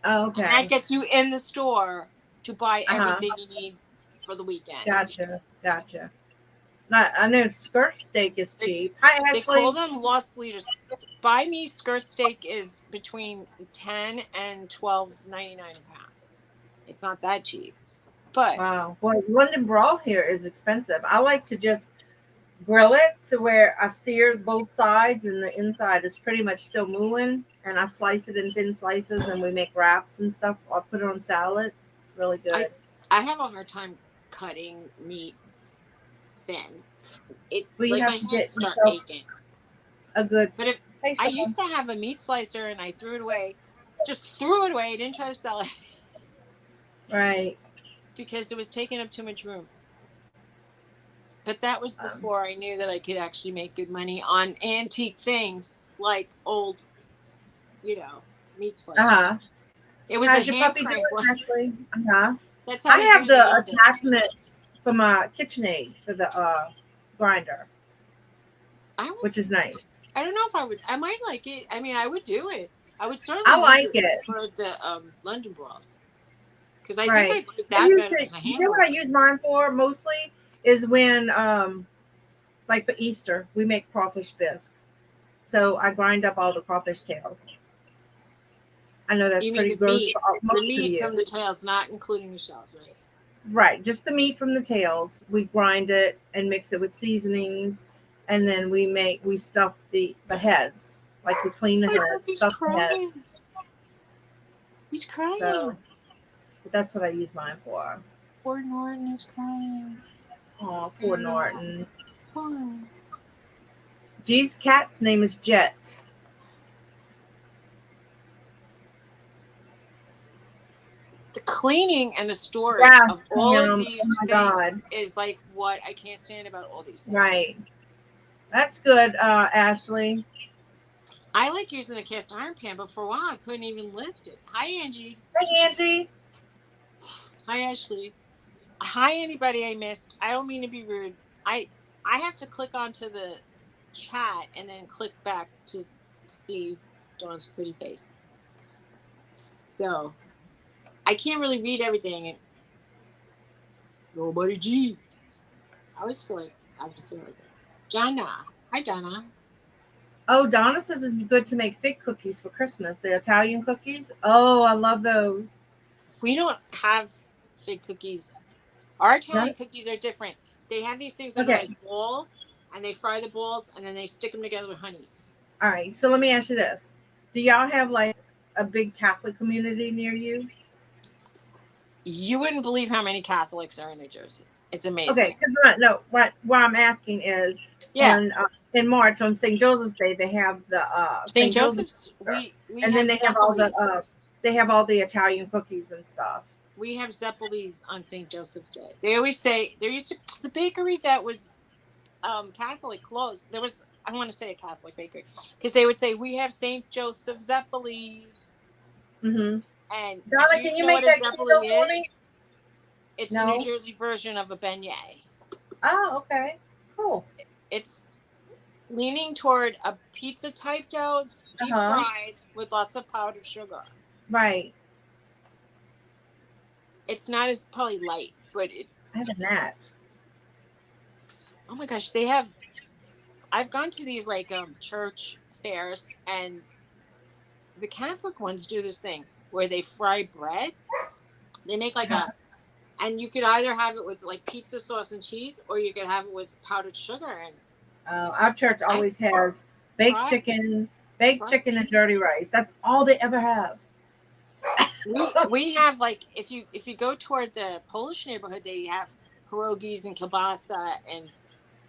Oh, And that okay. gets you in the store to buy Uh-huh. everything you need for the weekend. Gotcha. I know skirt steak is cheap. Hi, They call Ashley. them lost leaders. Buy me skirt steak is between $10 and $12.99 a pound. It's not that cheap, but Wow. Well, London brawl here is expensive. I like to just grill it to where I sear both sides and the inside is pretty much still moving. And I slice it in thin slices and we make wraps and stuff. I'll put it on salad. Really good. I have a hard time cutting meat thin. It Well, you like have my to hands get start yourself aching. a good. But if Hey, I Sean. used to have a meat slicer and I threw it away, just threw it away. I didn't try to sell it Right. because it was taking up too much room. But that was Um, before I knew that I could actually make good money on antique things like old, meat slicers. uh-huh. It was a How's your hand puppy doing, crank one. Ashley? Uh-huh. That's how I we have do it in the London. attachments for my KitchenAid for the grinder, which is nice. I don't know if I would. I might like it. I mean, I would do it. I would certainly I use like it it. for the London broths because I think Right. I like I that use better it. than a You hand know what I roller. use mine for mostly is when like for Easter we make crawfish bisque. So I grind up all the crawfish tails. I know that's You mean pretty gross for the most of meat you. from the tails, not including the shells, right? Right, just the meat from the tails. We grind it and mix it with seasonings, and then we stuff the heads. Like we clean the My heads, puppy's stuff the crying. heads. He's crying. So that's what I use mine for. Poor Norton is crying. Oh, poor Norton. Why? G's cat's name is Jet. The cleaning and the storage Yes, of all of Pam. these Oh my things God. is like what I can't stand about all these things. Right. That's good, Ashley. I like using the cast iron pan, but for a while I couldn't even lift it. Hi, Angie. Hey, Angie. Hi, Ashley. Hi, anybody I missed. I don't mean to be rude. I have to click onto the chat and then click back to see Dawn's pretty face. So I can't really read everything. Nobody G. I always feel like I have to say it like that. Donna. Hi, Donna. Oh, Donna says it's good to make fig cookies for Christmas. The Italian cookies. Oh, I love those. We don't have fig cookies. Our Italian No? cookies are different. They have these things that are Okay. like balls, and they fry the balls, and then they stick them together with honey. All right. So let me ask you this: do y'all have like a big Catholic community near you? You wouldn't believe how many Catholics are in New Jersey. It's amazing. Okay. No. What I'm asking is, Yeah. in March on St. Joseph's Day, they have the St. Joseph's. We and then they have all the Zeppelis. they have all the Italian cookies and stuff. We have Zeppelis on St. Joseph's Day. They always say the bakery that was Catholic closed. There was, I want to say, a Catholic bakery because they would say we have St. Joseph Zeppelis. Mm-hmm. And Donna, can you make that keto for me? It's a New Jersey version of a beignet. Oh, okay, cool. It's leaning toward a pizza type dough, deep fried with lots of powdered sugar. Right. It's not as probably light, but I haven't that. Oh my gosh, they have. I've gone to these like church fairs, and the Catholic ones do this thing where they fry bread. They make like a, and you could either have it with like pizza sauce and cheese, or you could have it with powdered sugar. And Our church always has baked Fries? chicken, Fries? and dirty rice. That's all they ever have. we have like if you go toward the Polish neighborhood, they have pierogies and kielbasa and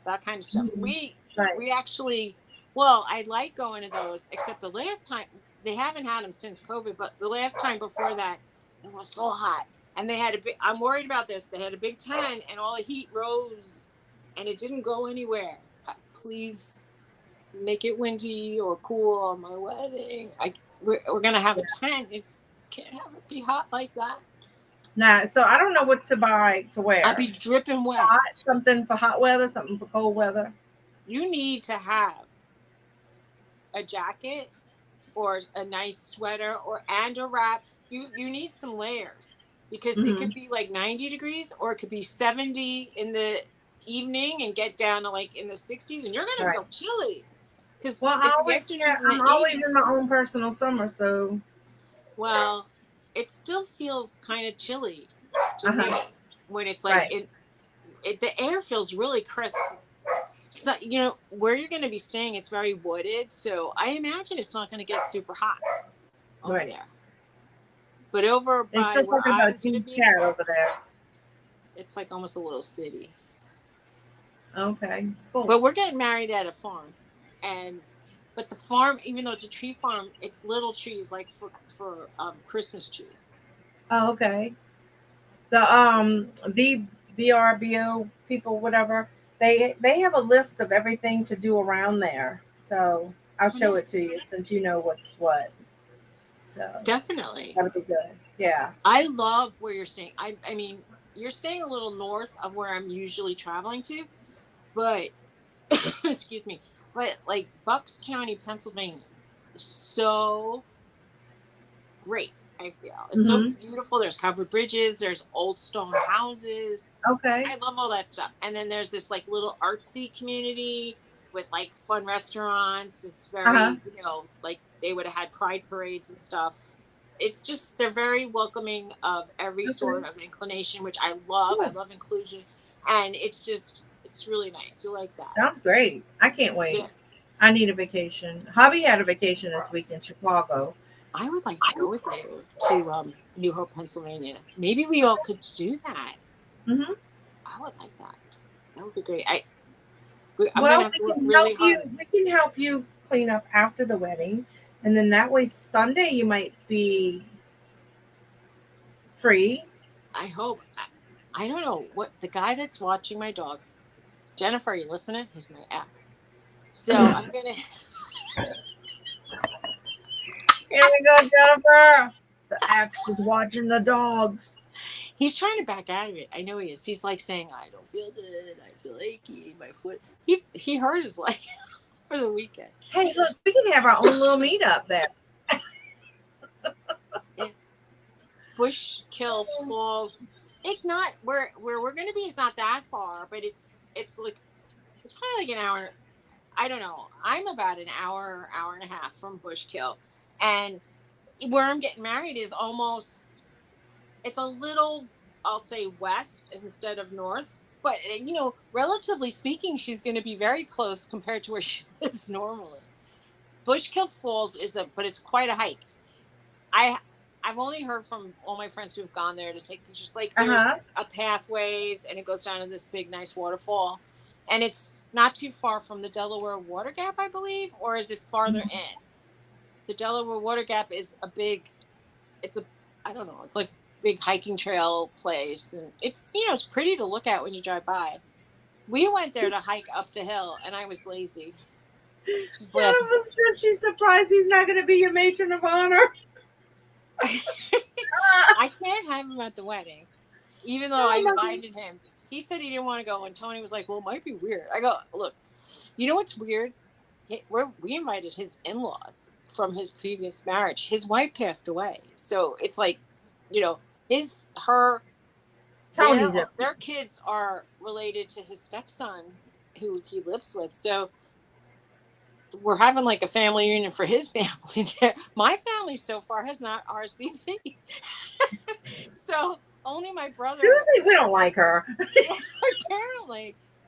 that kind of stuff. Right. We actually, well, I like going to those, except the last time they haven't had them since COVID, but the last time before that, it was so hot, and they had a big. I'm worried about this. They had a big tent, and all the heat rose, and it didn't go anywhere. Please make it windy or cool on my wedding. We're gonna have a tent. It can't have it be hot like that. Nah, so I don't know what to buy to wear. I'll be dripping wet. Something for hot weather, something for cold weather. You need to have a jacket or a nice sweater and a wrap. You need some layers because it could be like 90 degrees or it could be 70 in the evening and get down to like in the 60s, and you're gonna feel chilly. Because I'm always in my own personal summer, so it still feels kind of chilly to me when it's like the air feels really crisp. So where you're going to be staying, it's very wooded, so I imagine it's not going to get super hot over there. But over they're by still where talking about King's Cat over there. It's like almost a little city. Okay, cool. But we're getting married at a farm, but the farm, even though it's a tree farm, it's little trees like for Christmas trees. Oh, okay. The VRBO people, whatever, they have a list of everything to do around there. So I'll show it to you since you know what's what. So definitely that'll be good. Yeah. I love where you're staying. I mean, you're staying a little north of where I'm usually traveling to, but excuse me, but like Bucks County, Pennsylvania is so great. I feel it's so beautiful. There's covered bridges. There's old stone houses. Okay. I love all that stuff. And then there's this like little artsy community with like fun restaurants. It's very, like they would have had pride parades and stuff. It's just, they're very welcoming of every sort of inclination, which I love. I love inclusion. And it's just, it's really nice. You like that. Sounds great. I can't wait. Yeah. I need a vacation. Hubby had a vacation this week in Chicago. I would like to go with you to New Hope, Pennsylvania. Maybe we all could do that. I would like that. That would be great. We can help you clean up after the wedding, and then that way Sunday you might be free. I hope. I don't know what the guy that's watching my dogs. Jennifer, are you listening? He's my ex. So I'm gonna. Here we go, Jennifer. The ex is watching the dogs. He's trying to back out of it. I know he is. He's like saying, "I don't feel good. I feel achy. My foot." He hurt his leg for the weekend. Hey, look, we can have our own little meetup there. Bushkill Falls. It's not where we're going to be. It's not that far, but it's like it's probably like an hour. I don't know. I'm about an hour and a half from Bushkill, and where I'm getting married is almost. It's a little, I'll say, west instead of north, but relatively speaking, she's going to be very close compared to where she lives normally. Bushkill Falls but it's quite a hike. I've only heard from all my friends who've gone there to take pictures. Like there's a pathways, and it goes down to this big, nice waterfall, and it's not too far from the Delaware Water Gap, I believe, or is it farther in? The Delaware Water Gap is I don't know. It's like big hiking trail place, and it's it's pretty to look at when you drive by. We went there to hike up the hill, and I was lazy. Jennifer says she's surprised he's not going to be your matron of honor. I can't have him at the wedding, even though I invited him. He said he didn't want to go, and Tony was like, "Well, it might be weird." I go, "Look, you know what's weird? We invited his in-laws from his previous marriage. His wife passed away, so it's like, their kids are related to his stepson, who he lives with. So we're having like a family reunion for his family. My family so far has not RSVP. So only my brother. Susie, we don't like her.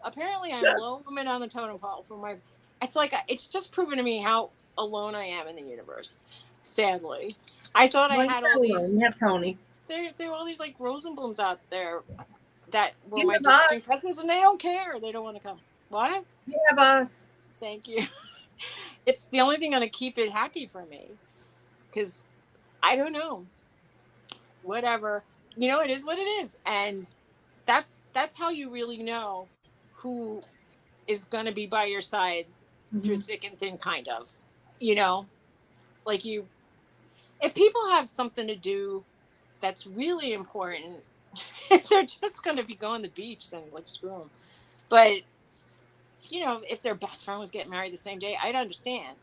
apparently I'm low woman on the totem pole for my. It's like it's just proven to me how alone I am in the universe. Sadly, I thought I Well, had all these. you have Tony. There are all these like Rosenblums out there that were You my have us. distant cousins, and they don't care. They don't want to come. What? You have us. Thank you. It's the only thing going to keep it happy for me, because I don't know. Whatever, it is what it is, and that's how you really know who is going to be by your side through thick and thin, kind of. You know, like if people have something to do that's really important, if they're just going to be going to the beach, then like screw them. But if their best friend was getting married the same day, I'd understand.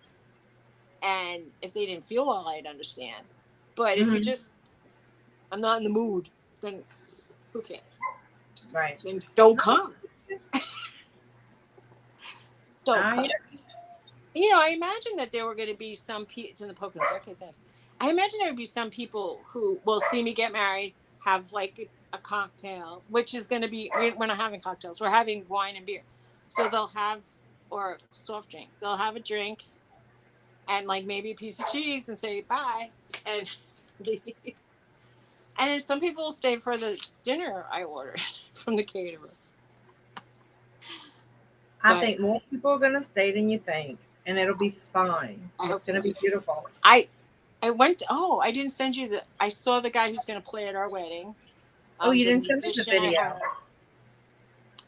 And if they didn't feel well, I'd understand. But if you just, I'm not in the mood, then who cares? Right. Then don't come. Don't come. I imagine that there were going to be some people, it's in the Poconos, okay, thanks. I imagine there would be some people who will see me get married, have like a cocktail, which is going to be, we're not having cocktails, we're having wine and beer. So they'll have, or soft drinks, they'll have a drink and like maybe a piece of cheese and say bye and leave. And then some people will stay for the dinner I ordered from the caterer. I think more people are going to stay than you think, and it'll be fine. It's going to be beautiful. I went, I didn't send you I saw the guy who's going to play at our wedding. Oh, you didn't send me the video.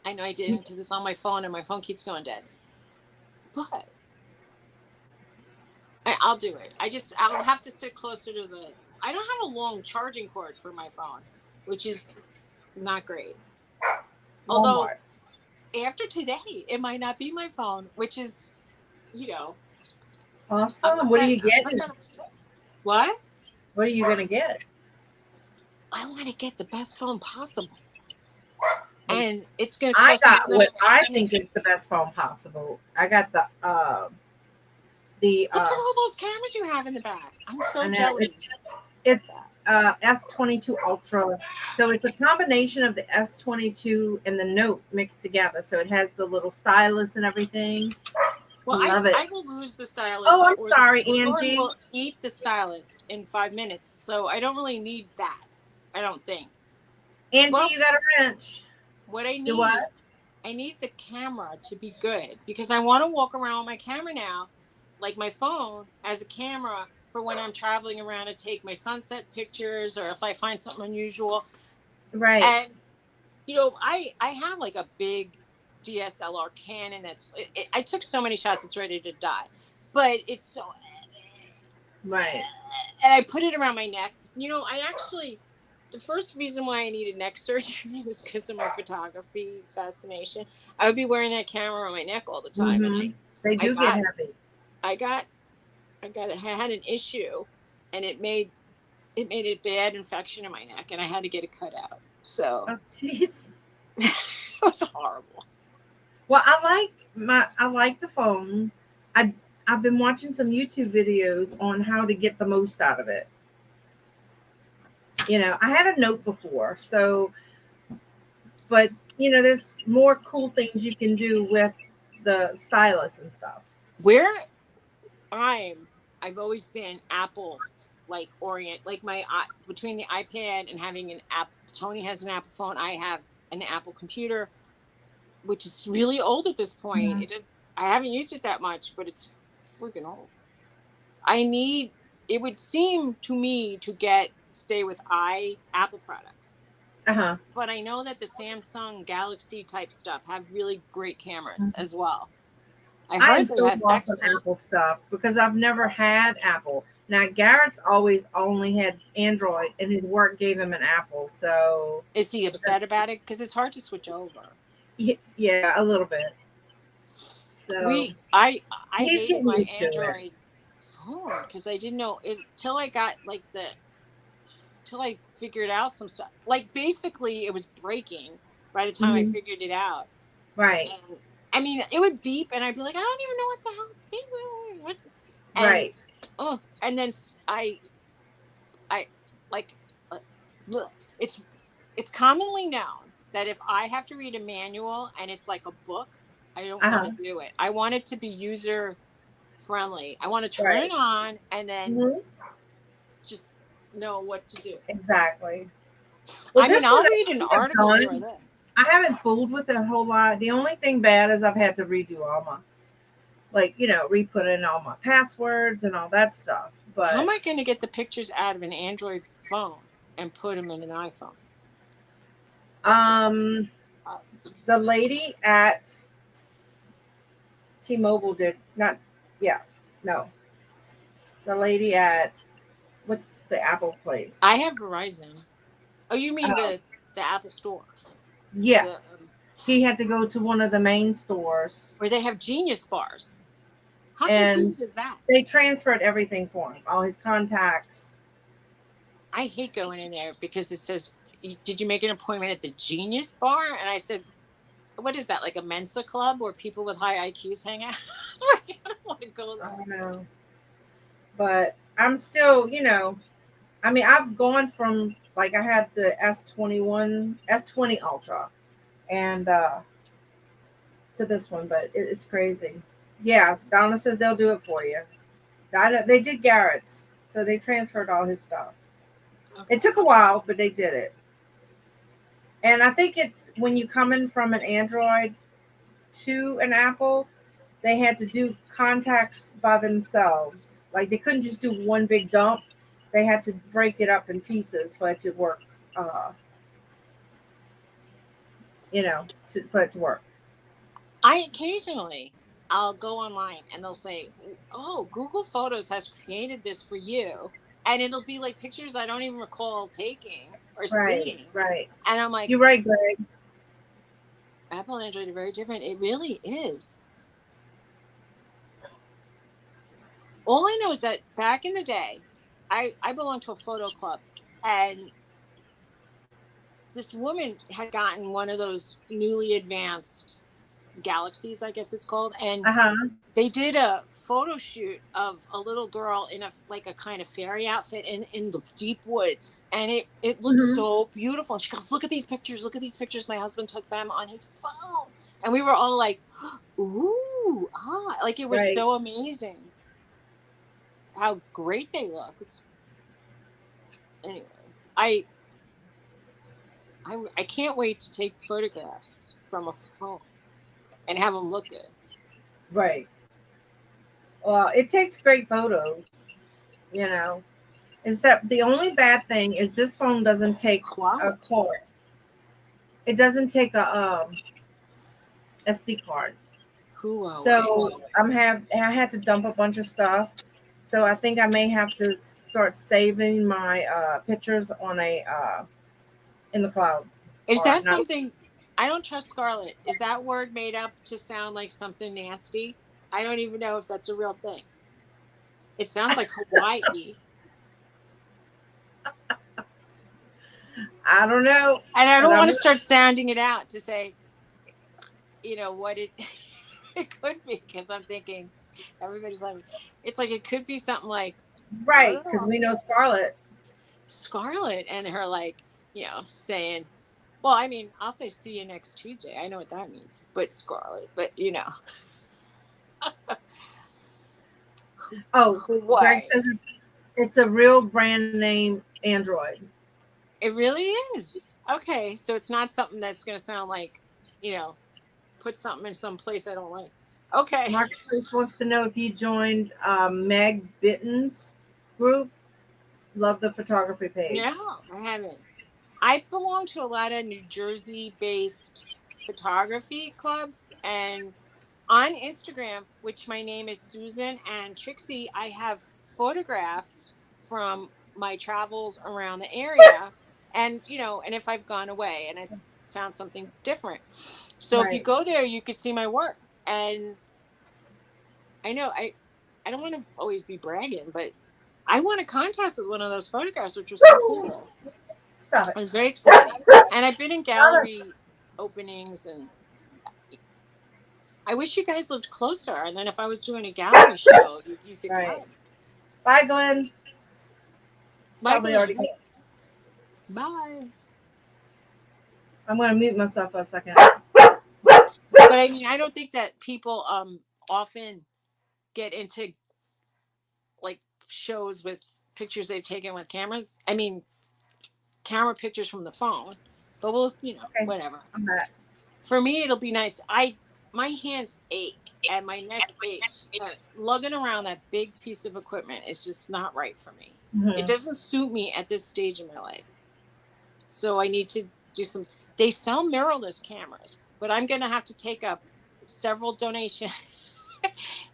I know I didn't, because it's on my phone and my phone keeps going dead. But I'll do it. I'll have to sit closer to I don't have a long charging cord for my phone, which is not great. Although after today, it might not be my phone, which is, awesome. What are you getting? What? What are you going to get? I want to get the best phone possible. And it's going to I got what I think is the best phone possible. I got the look at all those cameras you have in the back. I'm so jealous. It's S22 Ultra. So it's a combination of the S22 and the Note mixed together. So it has the little stylus and everything. Well, I love it. I will lose the stylus. Oh, I'm sorry, Angie. Will eat the stylus in 5 minutes. So I don't really need that. I don't think. Angie, you got a wrench. What I need, I need the camera to be good, because I want to walk around with my camera now, like my phone, as a camera for when I'm traveling around to take my sunset pictures, or if I find something unusual. Right. And, I have like a big DSLR Canon I took so many shots, it's ready to die. But it's so... Right. And I put it around my neck. The first reason why I needed neck surgery was because of my photography fascination. I would be wearing that camera on my neck all the time. Mm-hmm. And they do get heavy. I had an issue, and it made a bad infection in my neck, and I had to get it cut out. So, oh jeez, it was horrible. Well, I like the phone. I've been watching some YouTube videos on how to get the most out of it. I had a Note before, but there's more cool things you can do with the stylus and stuff. Where I've always been Apple orient, between the iPad and having an app. Tony has an Apple phone. I have an Apple computer, which is really old at this point. Mm-hmm. I haven't used it that much, but it's freaking old. It would seem to me to stay with Apple products. Uh-huh. But I know that the Samsung Galaxy type stuff have really great cameras as well. I heard they have Apple stuff because I've never had Apple. Now Garrett's always only had Android, and his work gave him an Apple. So is he upset about it? Because it's hard to switch over. Yeah, a little bit. So I hated my Android phone because I didn't know it till I got till I figured out some stuff. Basically, it was breaking by the time I figured it out. Right. And I mean, it would beep, and I'd be like, I don't even know what the hell. What? And Right. and then I like, bleh. It's commonly known that if I have to read a manual and it's like a book, I don't want Uh-huh. to do it. I want it to be user friendly. I want to turn it Right. on and then Mhm. just know what to do. Exactly. Well, I mean, this one I'll I read an have article here or done. there. I haven't fooled with it a whole lot. The only thing bad is I've had to redo all my, like, re-put in all my passwords and all that stuff. How am But I going to get the pictures out of an Android phone and put them in an iPhone? That's what um, I, the lady at T-Mobile did not. Yeah, no, the lady at what's the Apple place? I have Verizon. Oh, you mean Uh, the Apple Store? The yes, he had to go to one of the main stores, where they have Genius bars. How and convenient is that? they transferred everything for him, all his contacts. I hate going in there because it says, "Did you make an appointment at the Genius Bar?" And I said, "What is that? Like a Mensa club where people with high IQs hang out?" Like, I don't want to go I there. don't know, but I'm still, I mean, I've gone from like I had the S20 Ultra, and to this one, but it's crazy. Yeah, Donna says they'll do it for you. They did Garrett's, so they transferred all his stuff. Okay. It took a while, but they did it. And I think it's when you come in from an Android to an Apple, they had to do contacts by themselves. Like they couldn't just do one big dump. They had to break it up in pieces for it to work. Uh, for it to work. I occasionally I'll go online and they'll say, "Oh, Google Photos has created this for you," and it'll be like pictures I don't even recall taking or Right, seeing, right. and I'm like, You're right, Greg. Apple and Android are very different. It really is. All I know is that back in the day, I belonged to a photo club, and this woman had gotten one of those newly advanced galaxies, I guess it's called, and Uh huh. they did a photo shoot of a little girl in a kind of fairy outfit in the deep woods, and it looked Hmm. so beautiful. And she goes, "Look at these pictures! Look at these pictures! My husband took them on his phone," and we were all like, "Ooh, ah!" Like it was Right. so amazing how great they looked. Anyway, I I can't wait to take photographs from a phone and have them look good. Right. Well, it takes great photos, you know. Except the only bad thing is this phone doesn't take a Quality. card. It doesn't take a SD card. Huawei. So I had to dump a bunch of stuff. So I think I may have to start saving my pictures on a in the cloud Is or that not. something? I don't trust Scarlett. Is that word made up to sound like something nasty? I don't even know if that's a real thing. It sounds like Hawaii. I don't know, And I but don't I'm want to start sounding it out to say, what it it could be, because I'm thinking everybody's laughing. It's like it could be something like, I right don't because know, we know Scarlett. Scarlett and her, like, saying, well, I mean, I'll say see you next Tuesday. I know what that means, but Scarlett, but Oh, Greg Hawaii. says it's a real brand name Android. It really is. Okay, so it's not something that's going to sound like, you know, put something in some place I don't like. Okay. Marketplace wants to know if you joined Meg Bitten's group. Love the photography No, page. I haven't. I belong to a lot of New Jersey based photography clubs, and on Instagram, which my name is Susan and Trixie, I have photographs from my travels around the area, and if I've gone away and I found something different. So if you Right. go there, you could see my work. And I know I don't want to always be bragging, but I won a contest with one of those photographs, which was so cool. Stop It it. was very exciting. And I've been in gallery openings, and I wish you guys lived closer, and then if I was doing a gallery show, you could Right. come. Bye, Glenn. It's Bye, probably Glenn. already. Bye. I'm going to mute myself for a second. But I mean, I don't think that people often get into like shows with pictures they've taken with cameras. I mean, camera pictures from the phone. But we'll, Okay. whatever. I'm back. For me, it'll be nice. My hands ache and my neck aches. And lugging around that big piece of equipment is just not right for me. Mhm. It doesn't suit me at this stage in my life. So I need to do some. They sell mirrorless cameras, but I'm going to have to take up several donations.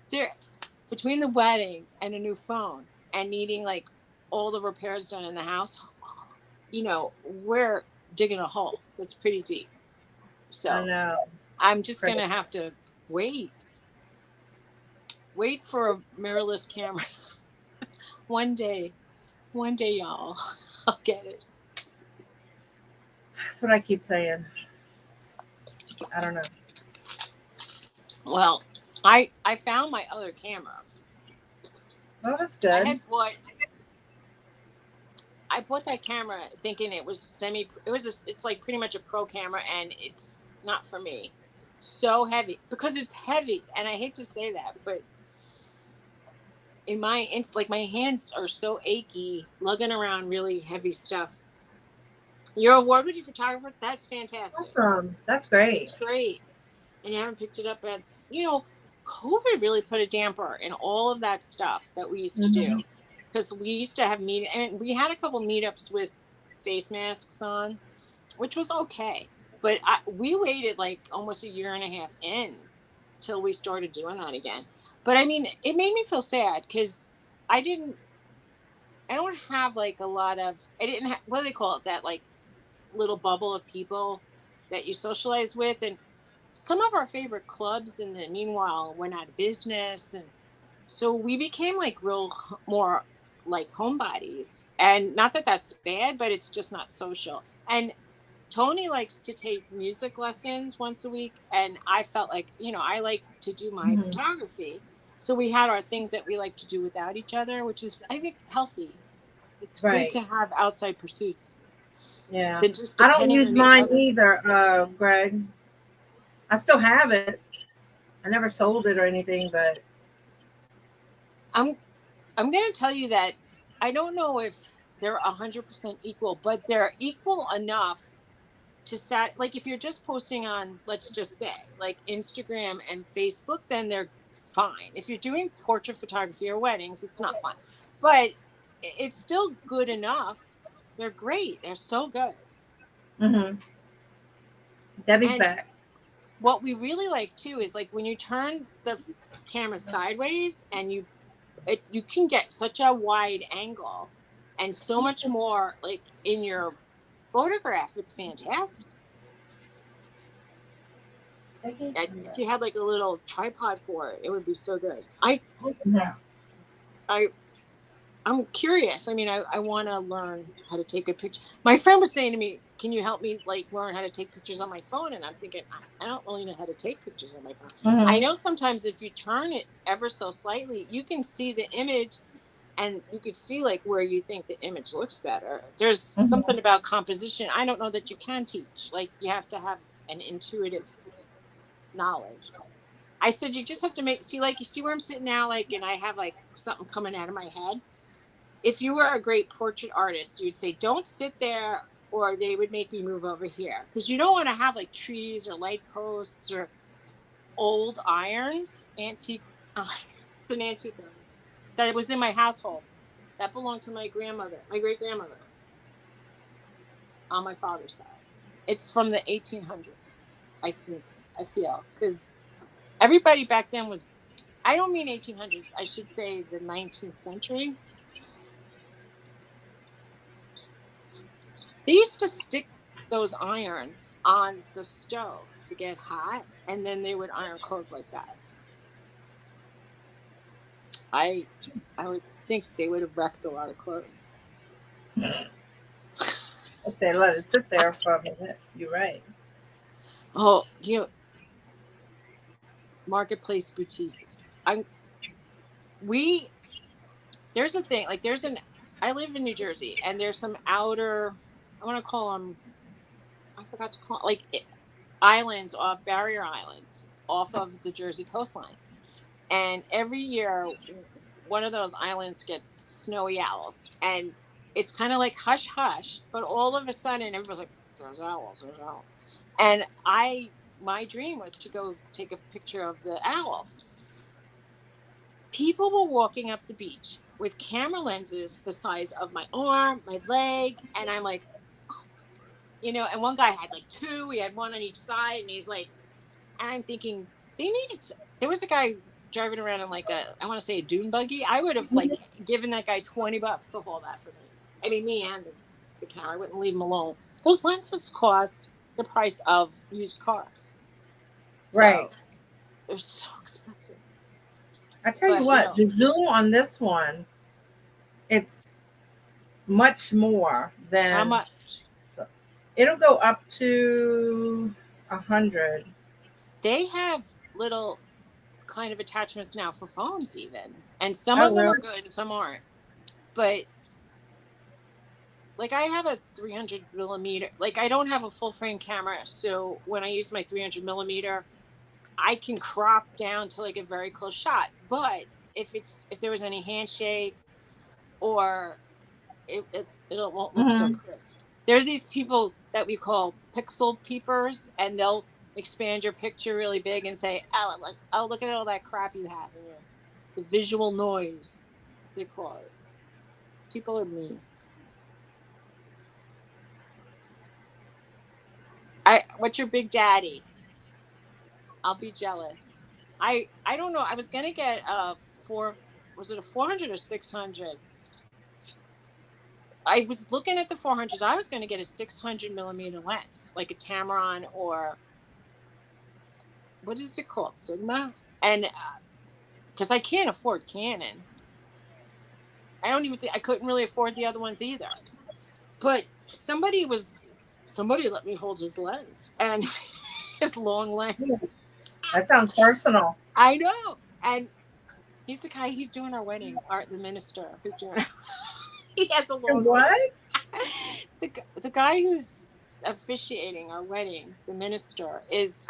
There, between the wedding and a new phone and needing like all the repairs done in the house, we're digging a hole that's pretty deep. I So know. I'm just Great. going to have to wait for a mirrorless camera. One day, y'all, I'll get it. That's what I keep saying. I don't know. Well, I found my other camera. Oh, that's good. I bought that camera thinking it was it's like pretty much a pro camera, and it's not for me. So heavy, because it's heavy, and I hate to say that, but like my hands are so achy lugging around really heavy stuff. You're a award-winning photographer. That's fantastic. Awesome. That's great. It's great. And you haven't picked it up as, COVID really put a damper in all of that stuff that we used to do. Because we used to have and we had a couple meetups with face masks on, which was okay. But we waited like almost a year and a half in till we started doing that again. But I mean, it made me feel sad because I don't have like a lot of, I didn't have, what do they call it? That like little bubble of people that you socialize with. And some of our favorite clubs in the meanwhile went out of business. And so we became like more like homebodies. And not that that's bad, but it's just not social. And Tony likes to take music lessons once a week. And I felt like, I like to do my photography. So we had our things that we like to do without each other, which is, I think, healthy. It's good to have outside pursuits. Yeah. Than just I don't use mine other. either, Greg. I still have it. I never sold it or anything, but I'm going to tell you that I don't know if they're 100% equal, but they're equal enough to like if you're just posting on, let's just say, like Instagram and Facebook, then they're fine. If you're doing portrait photography or weddings, it's not fine, but it's still good enough. They're great. They're so good. Debbie's back. What we really like too is like when you turn the camera sideways and you can get such a wide angle and so much more like in your photograph. It's fantastic. If you had like a little tripod for it, it would be so good. I'm curious. I mean, I want to learn how to take a picture. My friend was saying to me, can you help me like learn how to take pictures on my phone? And I'm thinking, I don't really know how to take pictures on my phone. I know sometimes if you turn it ever so slightly, you can see the image and you could see like where you think the image looks better. There's something about composition. I don't know that you can teach. Like you have to have an intuitive knowledge. I said, you just have to you see where I'm sitting now, like, and I have like something coming out of my head. If you were a great portrait artist, you'd say, don't sit there, or they would make me move over here. Because you don't want to have like trees or light posts or old irons, antique. It's an antique iron that was in my household. That belonged to my grandmother, my great grandmother, on my father's side. It's from the 1800s, I think. I feel, because everybody back then was, I don't mean 1800s, I should say the 19th century. They used to stick those irons on the stove to get hot, and then they would iron clothes like that. I would think they would have wrecked a lot of clothes. If they let it sit there for a minute, you're right. Oh, Marketplace Boutique. I'm we there's a thing like I live in New Jersey and there's some outer I want to call them I forgot to call islands off barrier islands off of the Jersey coastline. And every year one of those islands gets snowy owls and it's kind of like hush hush, but all of a sudden everybody's like there's owls. And I my dream was to go take a picture of the owls. People were walking up the beach with camera lenses the size of my arm, my leg, and I'm like, and one guy had like two, he had one on each side, and he's like, and I'm thinking, there was a guy driving around in like I want to say a dune buggy. I would have like given that guy $20 to hold that for me. I mean, me and the camera, I wouldn't leave him alone. Those lenses cost the price of used cars. So, right. They're so expensive. I tell you what, the zoom on this one, it's much more than how much? It'll go up to 100. They have little kind of attachments now for phones even, and some of them are good and some aren't. But like I have a 300 millimeter, like I don't have a full frame camera, so when I use my 300 millimeter, I can crop down to like a very close shot. But if there was any handshake or it won't look so crisp. There are these people that we call pixel peepers, and they'll expand your picture really big and say, "Oh, look at all that crap you have in here." The visual noise, they call it. People are mean. What's your big daddy? I'll be jealous. I don't know. I was gonna get was it a 400 or 600? I was looking at the 400s. I was going to get a 600 millimeter lens, like a Tamron or what is it called? Sigma? And because I can't afford Canon. I don't even think I couldn't really afford the other ones either. But somebody let me hold his lens and his long lens. That sounds personal. I know. And he's the guy, he's doing our wedding, the minister who's doing he has a long what? The guy who's officiating our wedding, the minister, is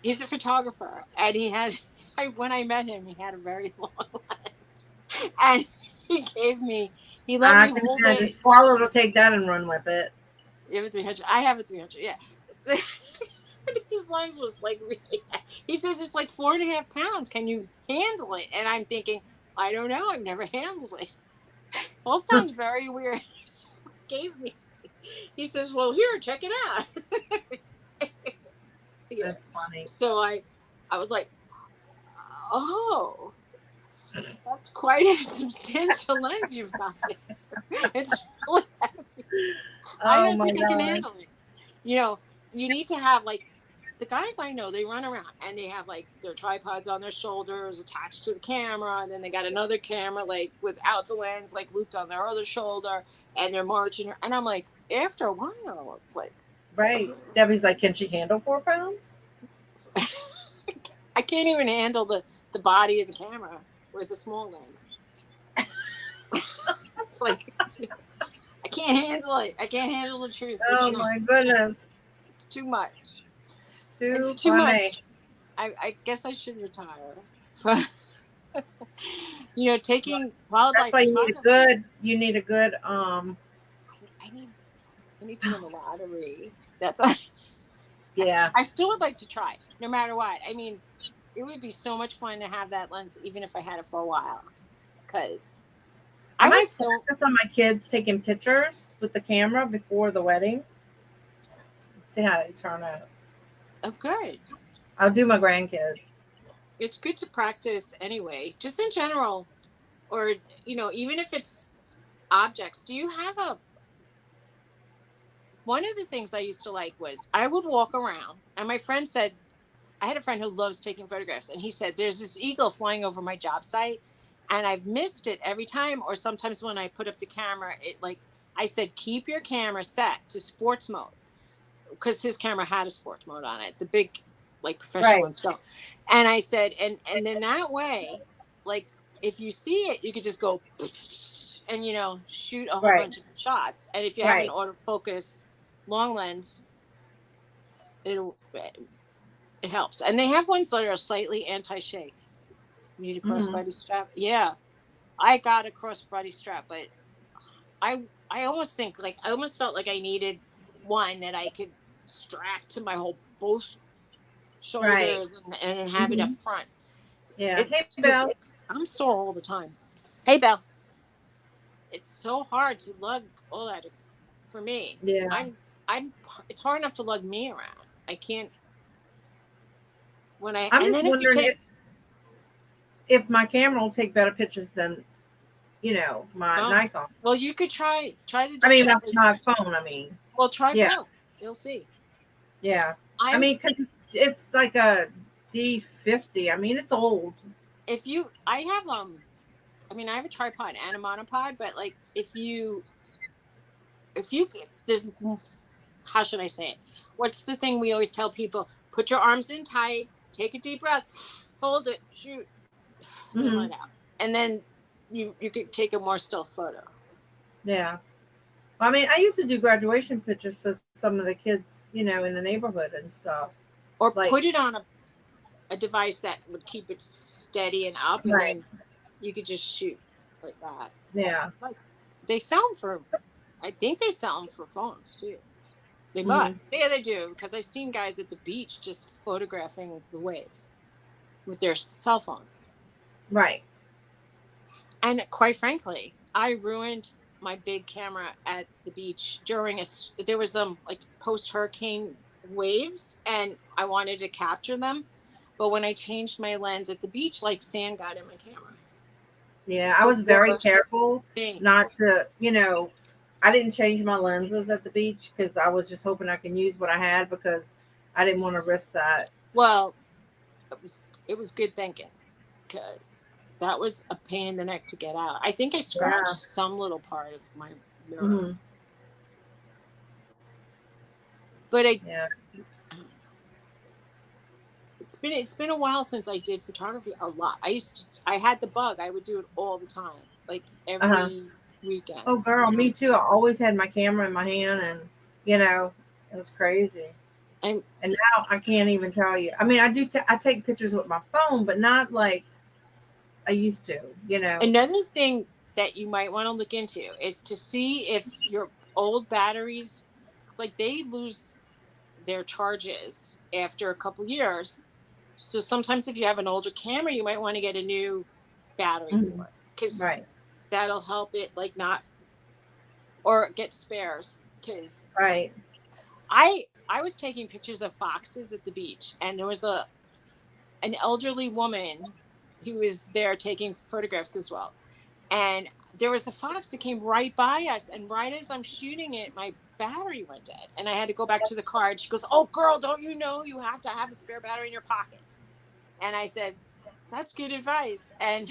he's a photographer, and when I met him, he had a very long lens, and he let me hold it. Squallow will take that and run with it. It was 300. I have a 300. Yeah. His lens was like really. He says it's like 4.5 pounds. Can you handle it? And I'm thinking, I don't know. I've never handled it. All sounds very weird. Gave me. He says, "Well, here, check it out." Yeah. That's funny. So I was like, "Oh, that's quite a substantial lens you've got there. It's really heavy. I don't think I can handle it." You need to have like the guys I know. They run around and they have like their tripods on their shoulders attached to the camera, and then they got another camera like without the lens like looped on their other shoulder, and they're marching. And I'm like, after a while, it's like right. Debbie's like, can she handle 4 pounds? I can't even handle the body of the camera with the small lens. It's like I can't handle it. I can't handle the truth. Oh my goodness. It's too much. It's too much. I guess I should retire. Taking wildlife. That's why you need a good I need to win the lottery. That's yeah. I still would like to try, no matter what. I mean, it would be so much fun to have that lens, even if I had it for a while. Because I might focus on my kids taking pictures with the camera before the wedding. See how they turn out. Oh, good. I'll do my grandkids. It's good to practice anyway, just in general, or even if it's objects. Do you have one of the things I used to like was I would walk around, and my friend said, I had a friend who loves taking photographs, and he said, there's this eagle flying over my job site, and I've missed it every time, or sometimes when I put up the camera, I said, keep your camera set to sports mode, because his camera had a sports mode on it, the big like professional Right. ones don't. And I said, and then that way, like if you see it, you could just go and shoot a whole Right. bunch of shots. And if you have an Right. autofocus long lens, it'll it helps. And they have ones that are slightly anti-shake. You need a Mhm. crossbody strap. Yeah, I got a crossbody strap, but I almost think like I almost felt like I needed one that I could strap to my whole both Right. shoulders and have it up Mhm. front. Yeah. Hey, It's because Belle. I'm sore all the time. Hey, Belle. It's so hard to lug all that for me. Yeah. I'm. It's hard enough to lug me around. I can't when I. I'm And just then if you wondering take, if my camera will take better pictures than, my well, Nikon. well, you could try the I mean, different my things. phone. I mean, Well, try yeah, both. You'll see. yeah. I I'm mean, because it's like a D50. I mean, it's old. if you. I have I mean, I have a tripod and a monopod, but like if you there's how should I say it? What's the thing we always tell people? Put your arms in tight, take a deep breath, hold it, shoot, then Hmm. let out, and then you could take a more still photo. Yeah. I mean, I used to do graduation pictures for some of the kids, in the neighborhood and stuff. Or Like, put it on a device that would keep it steady and up, and right. then you could just shoot like that. Yeah. Like they sell them for, I think they sell them for phones too. They must. Hmm. Yeah, they do. Because I've seen guys at the beach just photographing the waves with their cell phones. Right. And quite frankly, I ruined my big camera at the beach during there was like post hurricane waves, and I wanted to capture them. But when I changed my lens at the beach, like sand got in my camera. Yeah. It's I the was very worst careful thing. not to, I didn't change my lenses at the beach because I was just hoping I can use what I had because I didn't want to risk that. Well, it was good thinking because that was a pain in the neck to get out. I think I Yeah. scratched some little part of my mirror, Hmm. but I Yeah. don't know. It's been a while since I did photography a lot. I had the bug. I would do it all the time, like Uh-huh. every weekend. Oh, girl, me too. I always had my camera in my hand, and it was crazy. And And now I can't even tell you. I mean, I do. I take pictures with my phone, but not like I used to. another thing that you might want to look into is to see if your old batteries, like they lose their charges after a couple years. So sometimes if you have an older camera, you might want to get a new battery Mhm. for it because Right. that'll help it like not or get spares because Right. I was taking pictures of foxes at the beach, and there was an elderly woman who was there taking photographs as well. And there was a fox that came right by us, and right as I'm shooting it, my battery went dead, and I had to go back to the car. And she goes, "Oh, girl, don't you know you have to have a spare battery in your pocket?" And I said, "That's good advice." And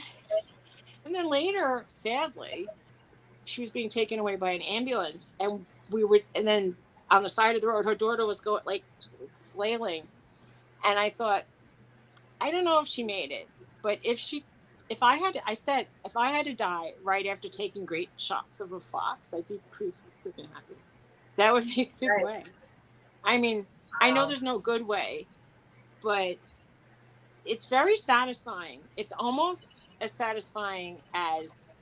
then later, sadly, she was being taken away by an ambulance, and and then on the side of the road, her daughter was going like flailing, and I thought, I don't know if she made it, but I said, if I had to die right after taking great shots of a fox, I'd be pretty freaking happy. That would be a good Right. way. I mean, I know Wow. there's no good way, but it's very satisfying. It's almost as satisfying as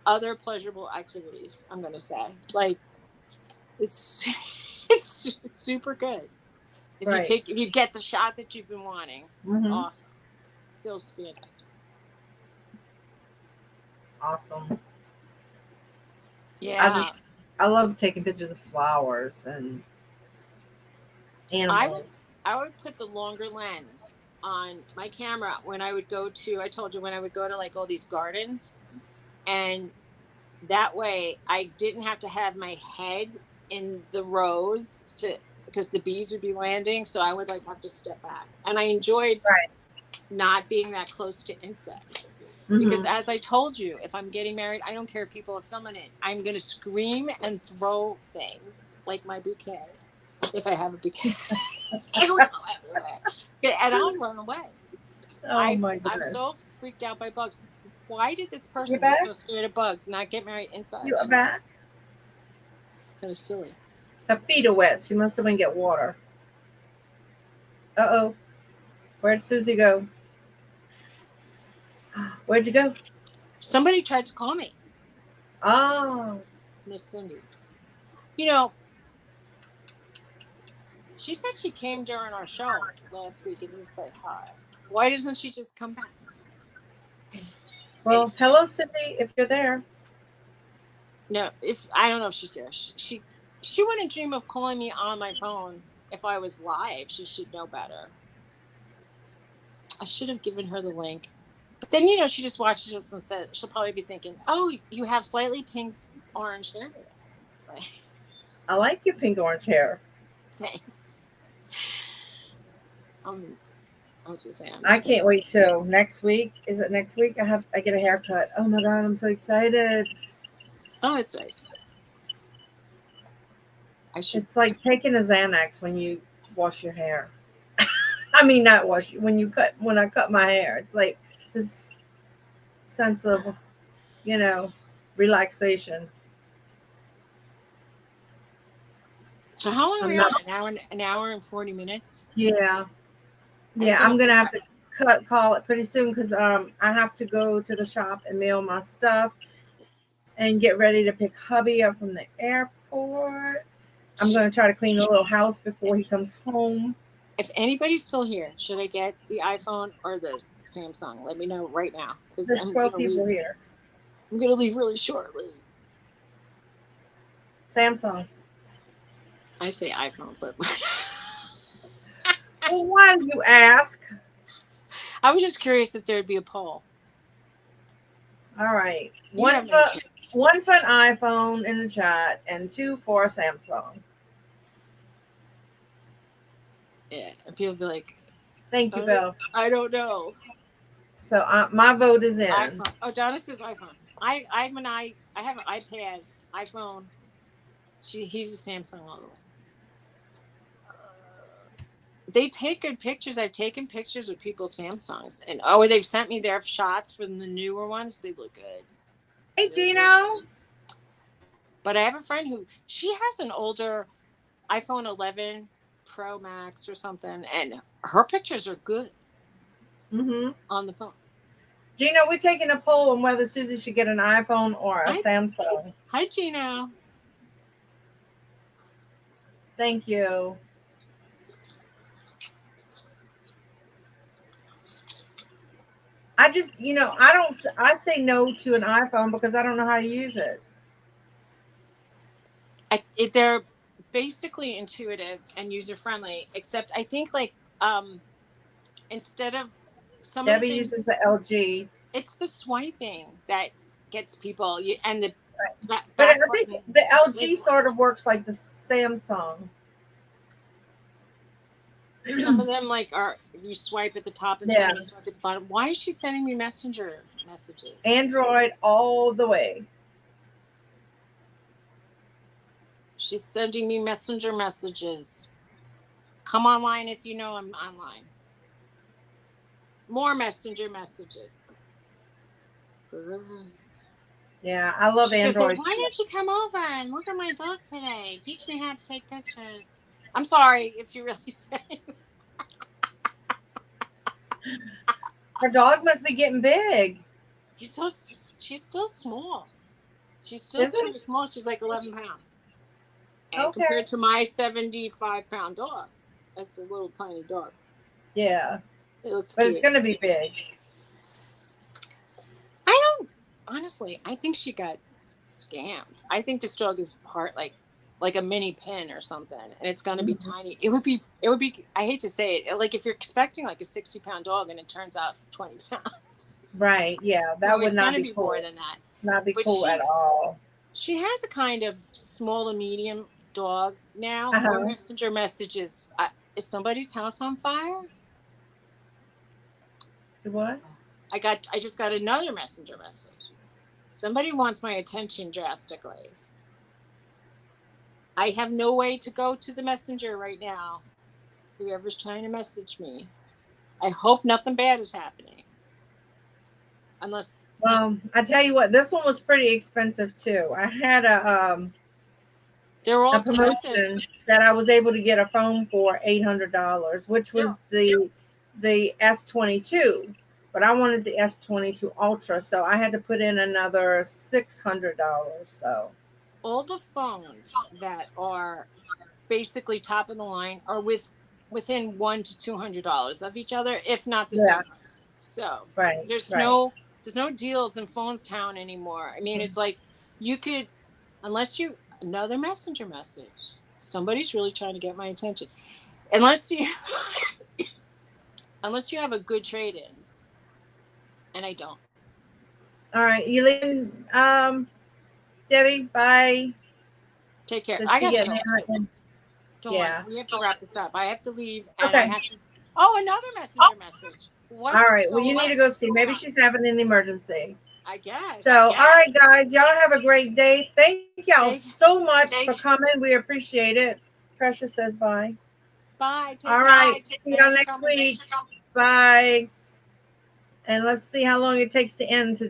other pleasurable activities. I'm gonna say, like, it's it's super good Right. if you get the shot that you've been wanting. Hmm. Awesome, feels fantastic. Awesome. I Yeah, just I love taking pictures of flowers and I would animals. I would put the longer lens on my camera when I would go to. I told you when I would go to like all these gardens, and that way I didn't have to have my head in the rows to because the bees would be landing. So I would like have to step back, and I enjoyed Right. not being that close to insects. Because Hmm. as I told you, if I'm getting married, I don't care if people are filming it. I'm gonna scream and throw things like my bouquet. if I have a big it'll go everywhere. And I'll run away. Oh my I'm goodness. so freaked out by bugs. Why did this person back? who's so scared of bugs not get married inside? You are back? It's kind of silly. Her feet are wet. She must have been get water. Uh-oh. Where'd Susie go? Where'd you go? Somebody tried to call me. Oh. Miss Cindy. You know, she said she came during our show last week and didn't say hi. Why doesn't she just come back? Well, hello, Cindy, if you're there. No, if I don't know if she's there. She wouldn't dream of calling me on my phone if I was live. She should know better. I should have given her the link. But then, she just watches us and said she'll probably be thinking, "Oh, you have slightly pink orange hair." I like your pink orange hair. Thanks. I was gonna say I can't wait till next week. Is it next week? I get a haircut. Oh my god, I'm so excited. Oh, it's nice. It's like taking a Xanax when you wash your hair. I mean, not wash when I cut my hair. It's like this sense of, relaxation. So how long are we on? An hour and 40 minutes? Yeah. Yeah, I'm gonna have to call it pretty soon because I have to go to the shop and mail my stuff and get ready to pick hubby up from the airport. I'm gonna try to clean the little house before he comes home. If anybody's still here, should I get the iPhone or the Samsung? Let me know right now. There's 12 people here. I'm gonna leave really shortly. Samsung. I say iPhone, but well, why do you ask? I was just curious if there'd be a poll. All right. One for an iPhone in the chat and 2 for Samsung. Yeah, and people be like, "Thank you, Bill." I don't know. So my vote is in. iPhone. Oh, Donna says iPhone. I have an iPad, iPhone. He's a Samsung all the way. They take good pictures. I've taken pictures with people's Samsungs, and they've sent me their shots from the newer ones. They look good. Hey, Gino. But I have a friend who she has an older iPhone 11 Pro Max or something, and her pictures are good on the phone. Gino, we're taking a poll on whether Suzy should get an iPhone or a Samsung. Hi, Gino. Thank you. I just, I say no to an iPhone because I don't know how to use it. They're basically intuitive and user-friendly, except I think instead of some Debbie of the things, uses the LG. It's the swiping that gets people, and the but I think the LG sort of works like the Samsung. Some of them are you swipe at the top and somebody swipe at the bottom. Why is she sending me messenger messages? Android all the way. She's sending me messenger messages. Come online if you know I'm online. More messenger messages. Yeah, I love Android. Why didn't you come over and look at my book today? Teach me how to take pictures. I'm sorry if you really say. Her dog must be getting big. She's still small. She's still pretty small. She's like 11 pounds. And compared to my 75-pound dog, that's a little tiny dog. Yeah. It looks but cute. It's going to be big. Honestly, I think she got scammed. I think this dog is part like a mini pin or something, and it's going to be tiny. It would be, I hate to say it, like if you're expecting like a 60-pound dog and it turns out 20 pounds. Right. Yeah. That would not be cool. More than that. Not be cool at all. She has a kind of small to medium dog now. More messenger messages. Is somebody's house on fire? The what? I just got another messenger message. Somebody wants my attention drastically. I have no way to go to the messenger right now. Whoever's trying to message me. I hope nothing bad is happening. Unless. Well, I tell you what, this one was pretty expensive too. I had They're all a promotion expensive. that I was able to get a phone for $800, which was the S22. But I wanted the S22 Ultra, so I had to put in another $600. So all the phones that are basically top of the line are within $100 to $200 of each other, if not the yeah, same price. So right, there's right. no deals in Phones Town anymore. I mean, it's like you could, unless you another messenger message. Somebody's really trying to get my attention. Unless you unless you have a good trade in, and I don't. All right, you leaving, Debbie? Bye. Take care. Since I you gotta get go too. Dawn, yeah. we have to wrap this up. I have to leave, and I Okay. have to. Oh, another messenger message. All What's right. Well, you need to going go see. Maybe on? she's having an emergency. I guess. So, all right, guys, y'all have a great day. Thank y'all so much for coming. We appreciate it. Precious says bye. Bye. Take All care. right. See Thanks y'all for next coming. week. Bye. And let's see how long it takes to end today.